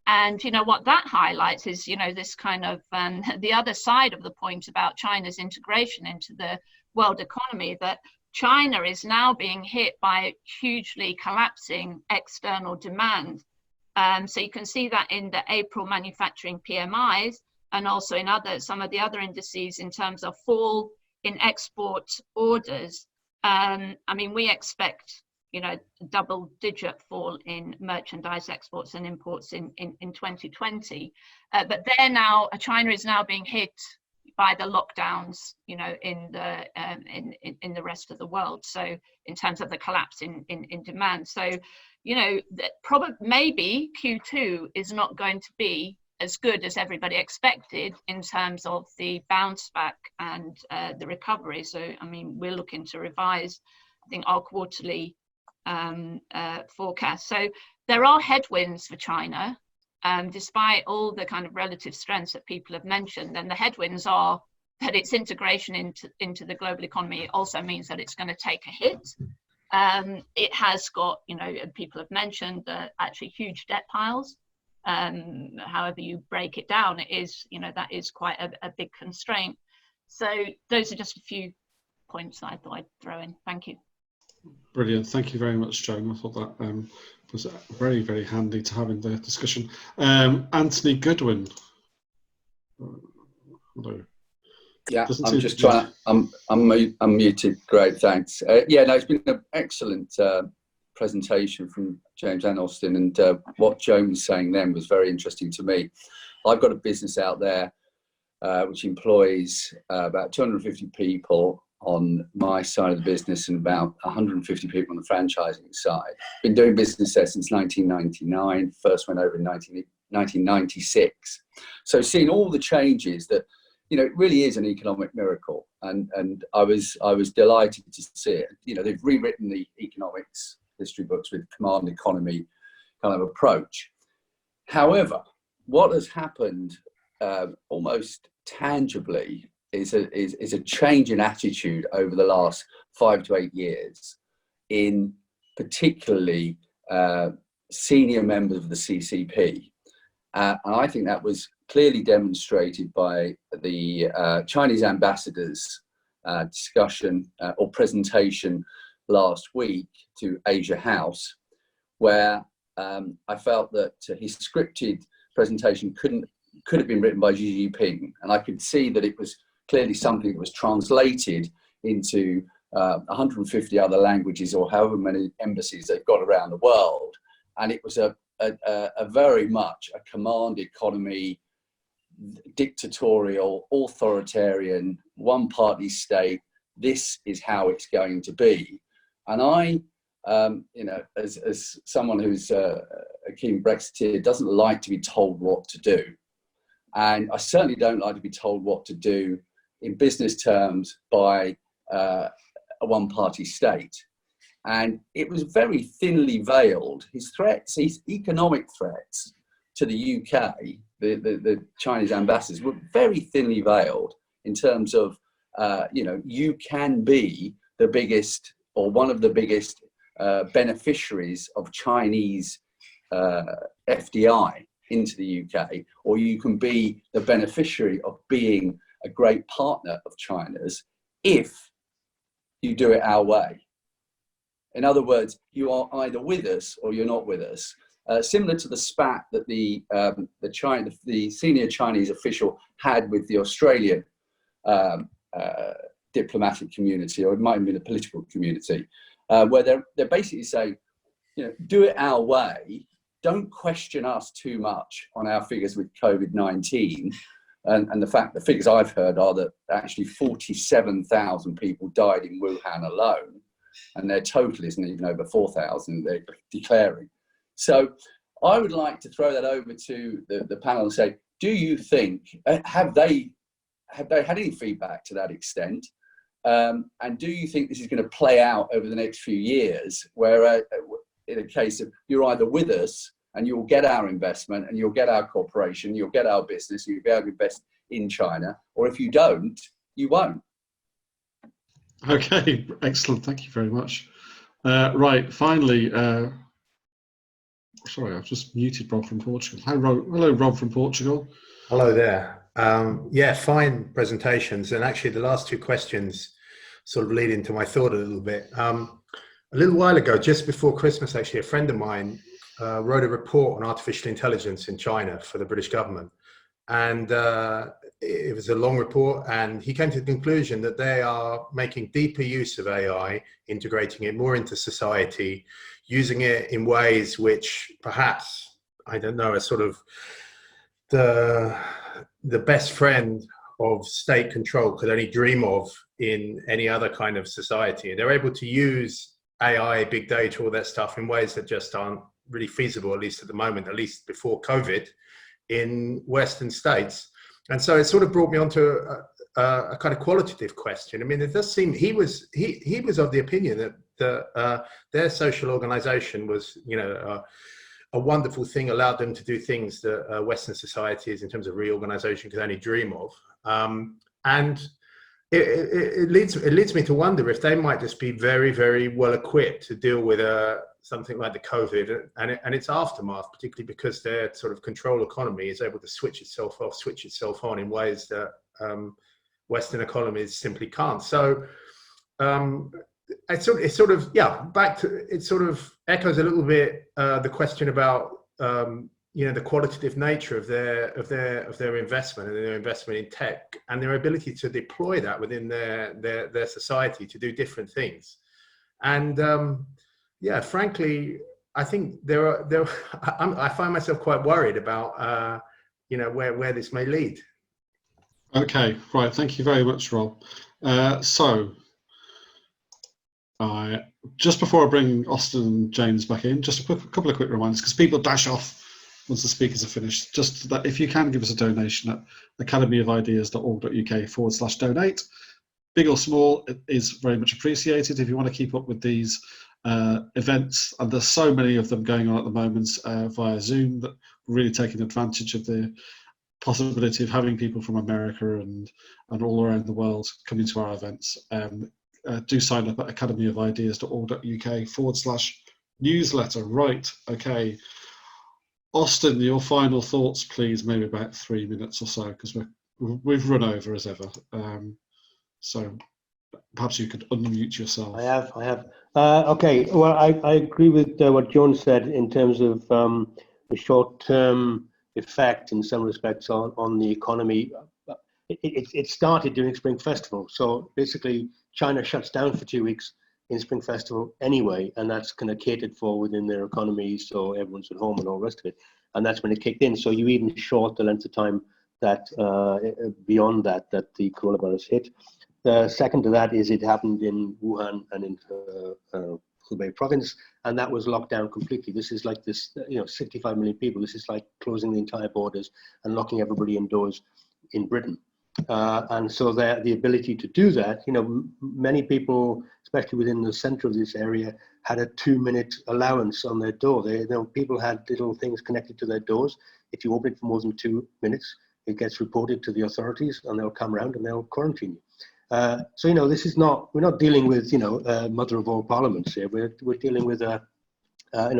And, you know, what that highlights is, you know, this kind of the other side of the point about China's integration into the world economy, that China is now being hit by hugely collapsing external demand. So you can see that in the April manufacturing PMIs, and also in some of the other indices in terms of fall in export orders. I mean, we expect, you know, double-digit fall in merchandise exports and imports in 2020. But China is now being hit by the lockdowns, you know, in the rest of the world. So in terms of the collapse in demand. So, you know, maybe Q2 is not going to be as good as everybody expected in terms of the bounce back and the recovery. So, I mean, we're looking to revise, I think, our quarterly forecast. So there are headwinds for China, despite all the kind of relative strengths that people have mentioned. And the headwinds are that its integration into the global economy also means that it's going to take a hit. It has got, you know, people have mentioned actually huge debt piles. However you break it down, it is, you know, that is quite a big constraint. So those are just a few points that I thought I'd throw in. Thank you. Brilliant. Thank you very much, Joan. I thought that was very, very handy to have in the discussion. Anthony Goodwin. Hello. Yeah, I'm just trying to, I'm muted. Great, thanks. Yeah, no, it's been an excellent presentation from James and Austin, and what Joan was saying then was very interesting to me. I've got a business out there which employs about 250 people on my side of the business and about 150 people on the franchising side. Been doing business there since 1999, first went over in 1996. So seeing all the changes that, you know, it really is an economic miracle. And I was delighted to see it. You know, they've rewritten the economics history books with command economy kind of approach. However, what has happened almost tangibly is a change in attitude over the last 5 to 8 years in particularly senior members of the CCP. And I think that was clearly demonstrated by the Chinese ambassador's discussion or presentation last week to Asia House, where I felt that his scripted presentation could have been written by Xi Jinping, and I could see that it was clearly something that was translated into 150 other languages or however many embassies they've got around the world, and it was a very much a command economy, dictatorial, authoritarian, one-party state. This is how it's going to be. And I, you know, as someone who's a keen Brexiteer, doesn't like to be told what to do. And I certainly don't like to be told what to do in business terms by a one-party state. And it was very thinly veiled. His threats, his economic threats to the UK, the Chinese ambassadors, were very thinly veiled in terms of, you know, you can be the biggest or one of the biggest beneficiaries of Chinese FDI into the UK, or you can be the beneficiary of being a great partner of China's if you do it our way. In other words, you are either with us or you're not with us. Similar to the spat that the senior Chinese official had with the Australian diplomatic community, or it might have been a political community, where they're basically saying, you know, do it our way. Don't question us too much on our figures with COVID-19. And the figures I've heard are that actually 47,000 people died in Wuhan alone, and their total isn't even over 4,000 they're declaring. So I would like to throw that over to the panel and say, do you think, have they had any feedback to that extent? And do you think this is going to play out over the next few years, where in a case of you're either with us and you'll get our investment and you'll get our cooperation, you'll get our business, you'll be able to invest in China, or if you don't, you won't. Okay, excellent. Thank you very much. Right, finally, sorry, I've just muted Rob from Portugal. Hello, Rob from Portugal. Hello there. Yeah, fine presentations. And actually the last two questions sort of lead into my thought a little bit. A little while ago, just before Christmas, actually, a friend of mine wrote a report on artificial intelligence in China for the British government. And it was a long report, and he came to the conclusion that they are making deeper use of AI, integrating it more into society, using it in ways which perhaps, I don't know, are sort of the best friend of state control could only dream of in any other kind of society. And they're able to use AI, big data, all that stuff in ways that just aren't really feasible, at least at the moment, at least before COVID, in Western states. And so it sort of brought me onto a kind of qualitative question. I mean, it does seem he was of the opinion that their social organization was, you know, a wonderful thing, allowed them to do things that Western societies in terms of reorganization could only dream of. And it leads me to wonder if they might just be very, very well equipped to deal with something like the COVID and its aftermath, particularly because their sort of control economy is able to switch itself off, switch itself on in ways that Western economies simply can't. So it sort of echoes a little bit the question about you know, the qualitative nature of their investment and their investment in tech and their ability to deploy that within their society to do different things. And yeah, frankly, I think I find myself quite worried about you know, where this may lead. Okay, right. Thank you very much, Rob. So, just before I bring Austin and James back in, just a couple of quick reminders, because people dash off once the speakers are finished. Just that if you can give us a donation at academyofideas.org.uk/donate, big or small, it is very much appreciated. If you want to keep up with these events, and there's so many of them going on at the moment via Zoom, that we're really taking advantage of the possibility of having people from America and all around the world coming to our events. Do sign up at academyofideas.org.uk/newsletter. Right, okay. Austin, your final thoughts, please, maybe about 3 minutes or so, because we've run over as ever. So perhaps you could unmute yourself. I have. Okay, well, I agree with what John said in terms of the short-term effect in some respects on the economy. It started during Spring Festival. So basically, China shuts down for 2 weeks in Spring Festival anyway, and that's kind of catered for within their economy, so everyone's at home and all the rest of it. And that's when it kicked in. So you even short the length of time that beyond that the coronavirus hit. The second to that is it happened in Wuhan and in Hubei province, and that was locked down completely. This is like this, you know, 65 million people. This is like closing the entire borders and locking everybody indoors in Britain. And so the ability to do that, you know, many people, especially within the center of this area, had a 2-minute allowance on their door. People had little things connected to their doors. If you open it for more than 2 minutes, it gets reported to the authorities, and they'll come around and they'll quarantine you. So, you know, we're not dealing with, you know, mother of all parliaments here. We're dealing with a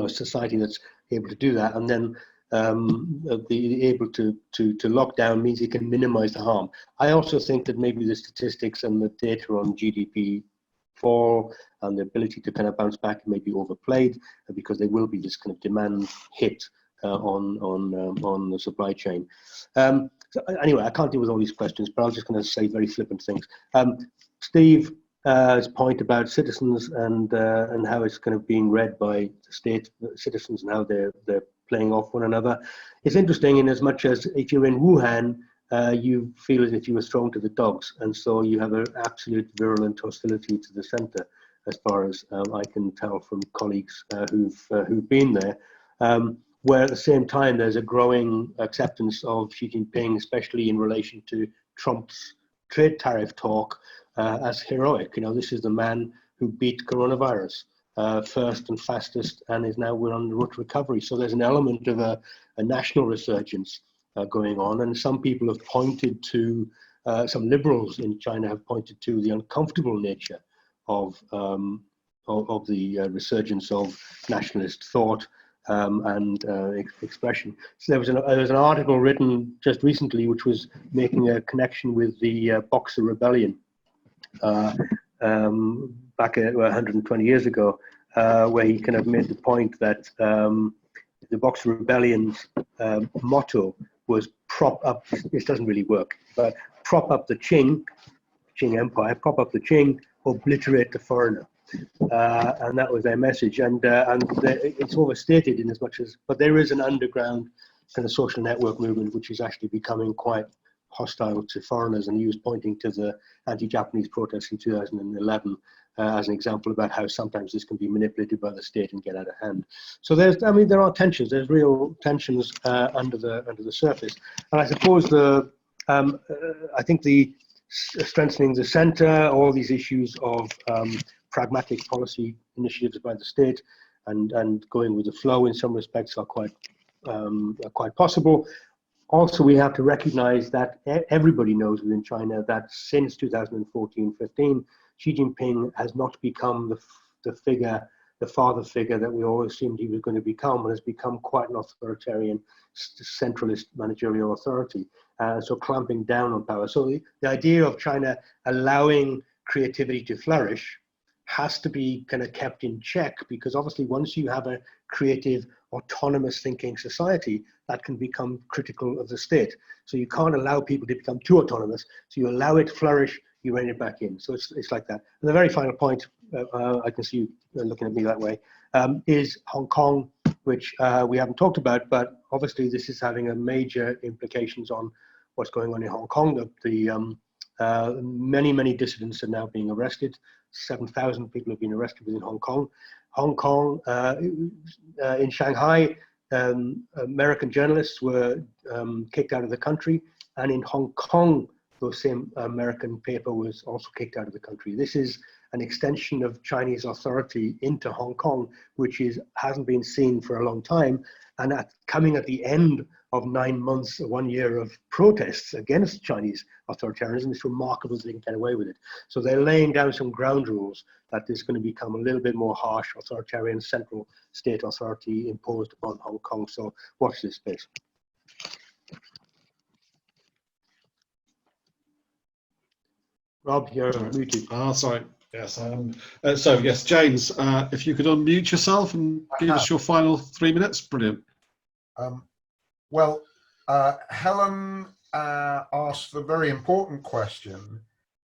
society that's able to do that, and then be able to lock down means you can minimize the harm. I also think that maybe the statistics and the data on GDP fall and the ability to kind of bounce back may be overplayed, because there will be this kind of demand hit on the supply chain. So anyway, I can't deal with all these questions, but I was just going to say very flippant things. Steve's point about citizens and how it's kind of being read by the state citizens and how they're playing off one another. It's interesting in as much as if you're in Wuhan, you feel as if you were thrown to the dogs, and so you have an absolute virulent hostility to the centre, as far as I can tell from colleagues who've been there. Where at the same time there's a growing acceptance of Xi Jinping, especially in relation to Trump's trade tariff talk, as heroic. You know, this is the man who beat coronavirus first and fastest, and is now we're on the road to recovery. So there's an element of a national resurgence going on, and some people have pointed to, some liberals in China have pointed to the uncomfortable nature of the resurgence of nationalist thought and expression. So there was an article written just recently which was making a connection with the Boxer Rebellion back 120 years ago, where he kind of made the point that the Boxer Rebellion's motto was prop up, this doesn't really work, but prop up the Qing Empire, prop up the Qing, obliterate the foreigner. And that was their message. And it's overstated in as much as, but there is an underground kind of social network movement which is actually becoming quite hostile to foreigners. And he was pointing to the anti-Japanese protests in 2011 as an example about how sometimes this can be manipulated by the state and get out of hand. So there's, I mean, there are tensions. There's real tensions under the surface. And I suppose I think the strengthening the centre, all these issues of pragmatic policy initiatives by the state and going with the flow in some respects are quite possible. Also, we have to recognise that everybody knows within China that since 2014-15, Xi Jinping has not become the father figure that we all assumed he was going to become, and has become quite an authoritarian, centralist managerial authority. So clamping down on power. So the idea of China allowing creativity to flourish has to be kind of kept in check, because obviously once you have a creative, autonomous thinking society, that can become critical of the state. So you can't allow people to become too autonomous. So you allow it to flourish, you rein it back in. So it's like that. And the very final point, I can see you looking at me that way, is Hong Kong, which we haven't talked about, but obviously this is having a major implications on what's going on in Hong Kong. Many dissidents are now being arrested. 7,000 people have been arrested within Hong Kong. Hong Kong, in Shanghai, American journalists were kicked out of the country, and in Hong Kong, the same American paper was also kicked out of the country. This is an extension of Chinese authority into Hong Kong, which hasn't been seen for a long time, and coming at the end of 9 months, 1 year of protests against Chinese authoritarianism, it's remarkable that they can get away with it. So they're laying down some ground rules that is going to become a little bit more harsh, authoritarian central state authority imposed upon Hong Kong. So watch this space. Rob, you're muted. Sorry. Yes. So yes, James, if you could unmute yourself and give us your final 3 minutes, brilliant. Well, Helen asked the very important question.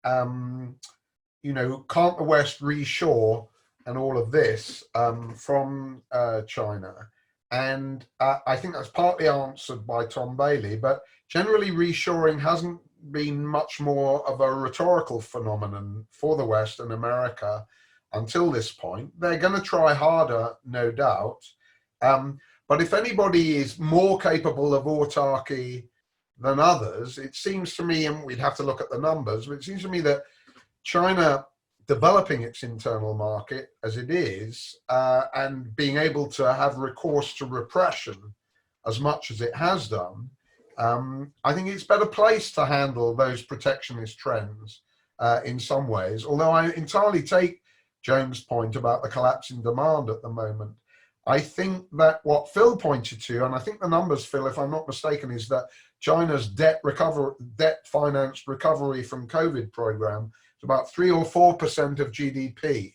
You know, can't the West reshore and all of this from China? And I think that's partly answered by Tom Bailey, but generally reshoring hasn't been much more of a rhetorical phenomenon for the West and America until this point. They're going to try harder, no doubt. But if anybody is more capable of autarky than others, it seems to me, and we'd have to look at the numbers, but it seems to me that China developing its internal market as it is, and being able to have recourse to repression as much as it has done, I think it's better placed to handle those protectionist trends in some ways, although I entirely take James' point about the collapse in demand at the moment. I think that what Phil pointed to, and I think the numbers, Phil, if I'm not mistaken, is that China's debt-financed recovery from COVID program is about 3 or 4% of GDP,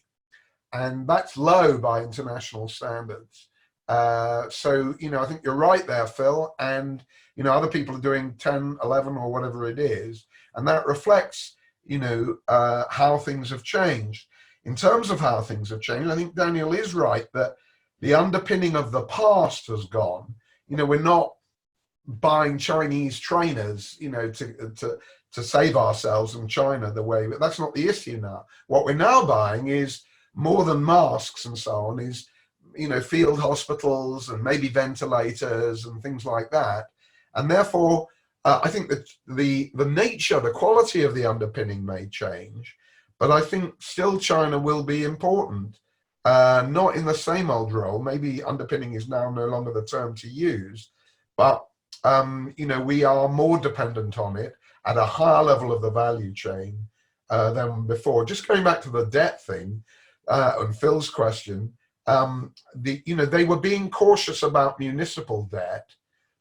and that's low by international standards. So, you know, I think you're right there, Phil, and, you know, other people are doing 10, 11 or whatever it is, and that reflects, you know, how things have changed. In terms of how things have changed, I think Daniel is right that the underpinning of the past has gone. You know, we're not buying Chinese trainers, you know, to save ourselves from China the way, but that's not the issue now. What we're now buying is more than masks and so on, is, you know, field hospitals and maybe ventilators and things like that. And therefore, I think that the nature, the quality of the underpinning may change, but I think still China will be important. Not in the same old role. Maybe underpinning is now no longer the term to use, but you know, we are more dependent on it at a higher level of the value chain than before. Just going back to the debt thing and Phil's question, you know, they were being cautious about municipal debt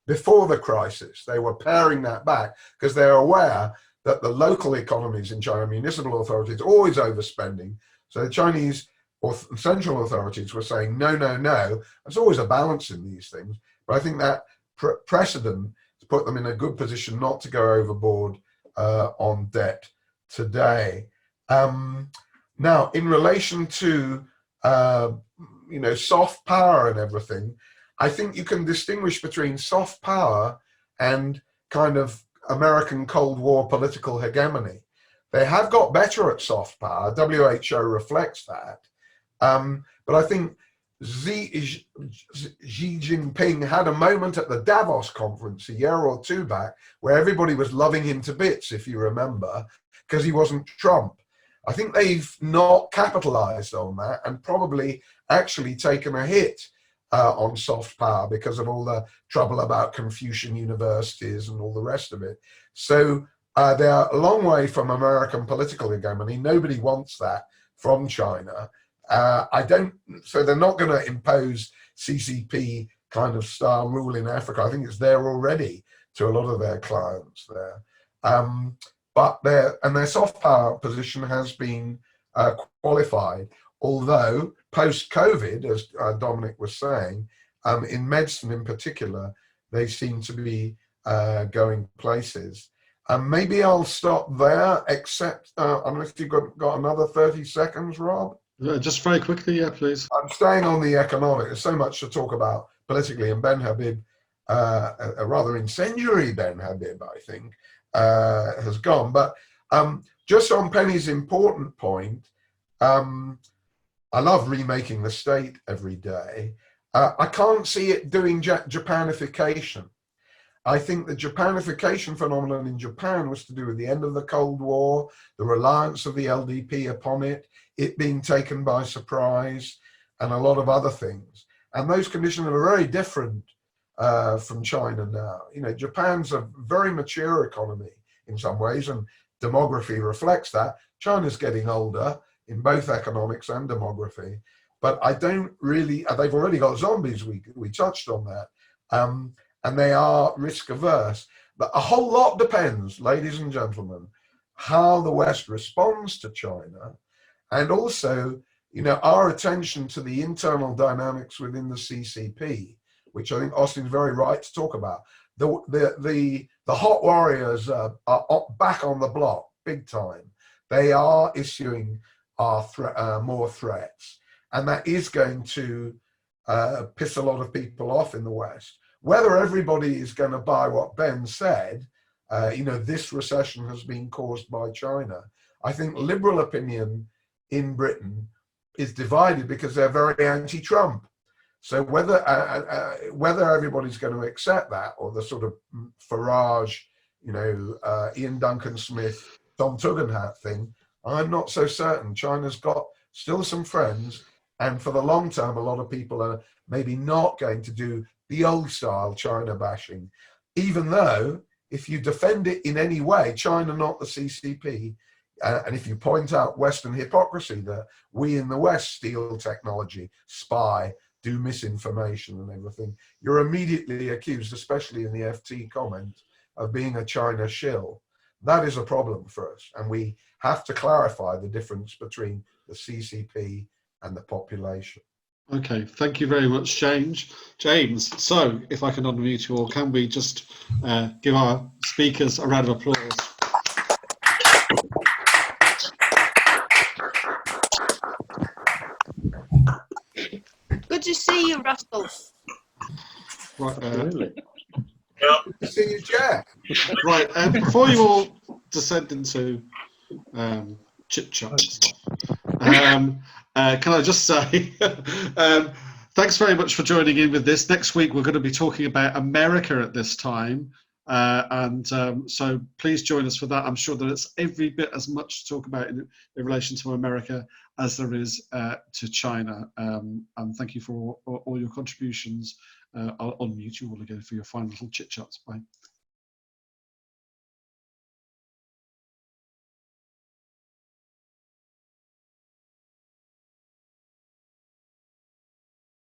before the crisis. They were paring that back because they're aware that the local economies in China, municipal authorities, are always overspending. So the Chinese or central authorities were saying, no, no, no. There's always a balance in these things. But I think that precedent to put them in a good position not to go overboard on debt today. Now, in relation to, you know, soft power and everything, I think you can distinguish between soft power and kind of American Cold War political hegemony. They have got better at soft power. WHO reflects that. But I think Xi Jinping had a moment at the Davos conference a year or two back where everybody was loving him to bits, if you remember, because he wasn't Trump. I think they've not capitalized on that and probably actually taken a hit on soft power because of all the trouble about Confucian universities and all the rest of it. So they're a long way from American political hegemony. Nobody wants that from China. So they're not going to impose CCP kind of style rule in Africa. I think it's there already to a lot of their clients there. But their soft power position has been qualified, although post-COVID, as Dominic was saying, in medicine in particular, they seem to be going places. Maybe I'll stop there, except unless you've got another 30 seconds, Rob? Just very quickly, yeah, please. I'm staying on the economic. There's so much to talk about politically, and Ben Habib, a rather incendiary Ben Habib, I think, has gone. But just on Penny's important point, I love remaking the state every day. I can't see it doing Japanification. I think the Japanification phenomenon in Japan was to do with the end of the Cold War, the reliance of the LDP upon it being taken by surprise, and a lot of other things. And those conditions are very different from China now. You know, Japan's a very mature economy in some ways, and demography reflects that. China's getting older in both economics and demography, but I don't really, they've already got zombies, we touched on that, and they are risk averse. But a whole lot depends, ladies and gentlemen, how the West responds to China, and also, you know, our attention to the internal dynamics within the CCP, which I think Austin's very right to talk about. The hot warriors are back on the block, big time. They are issuing more threats, and that is going to piss a lot of people off in the West. Whether everybody is going to buy what Ben said, you know, this recession has been caused by China. I think liberal opinion in Britain is divided because they're very anti-Trump. So whether everybody's going to accept that, or the sort of Farage, you know, Ian Duncan Smith, Tom Tugendhat thing, I'm not so certain. China's got still some friends, and for the long term, a lot of people are maybe not going to do the old style China bashing, even though if you defend it in any way, China, not the CCP, and if you point out Western hypocrisy that we in the West steal technology, spy, do misinformation and everything, you're immediately accused, especially in the FT comment, of being a China shill. That is a problem for us, and we have to clarify the difference between the CCP and the population. Okay, thank you very much, James. So if I can unmute you all, can we just give our speakers a round of applause? Good to see you, Russell. Right, Good to see you, Jack. Right, before you all descend into chit-chat and stuff, can I just say thanks very much for joining in with this. Next week we're going to be talking about America at this time, so please join us for that. I'm sure that it's every bit as much to talk about in relation to America as there is to China, and thank you for all your contributions I'll unmute you all again for your final little chit chats. Bye.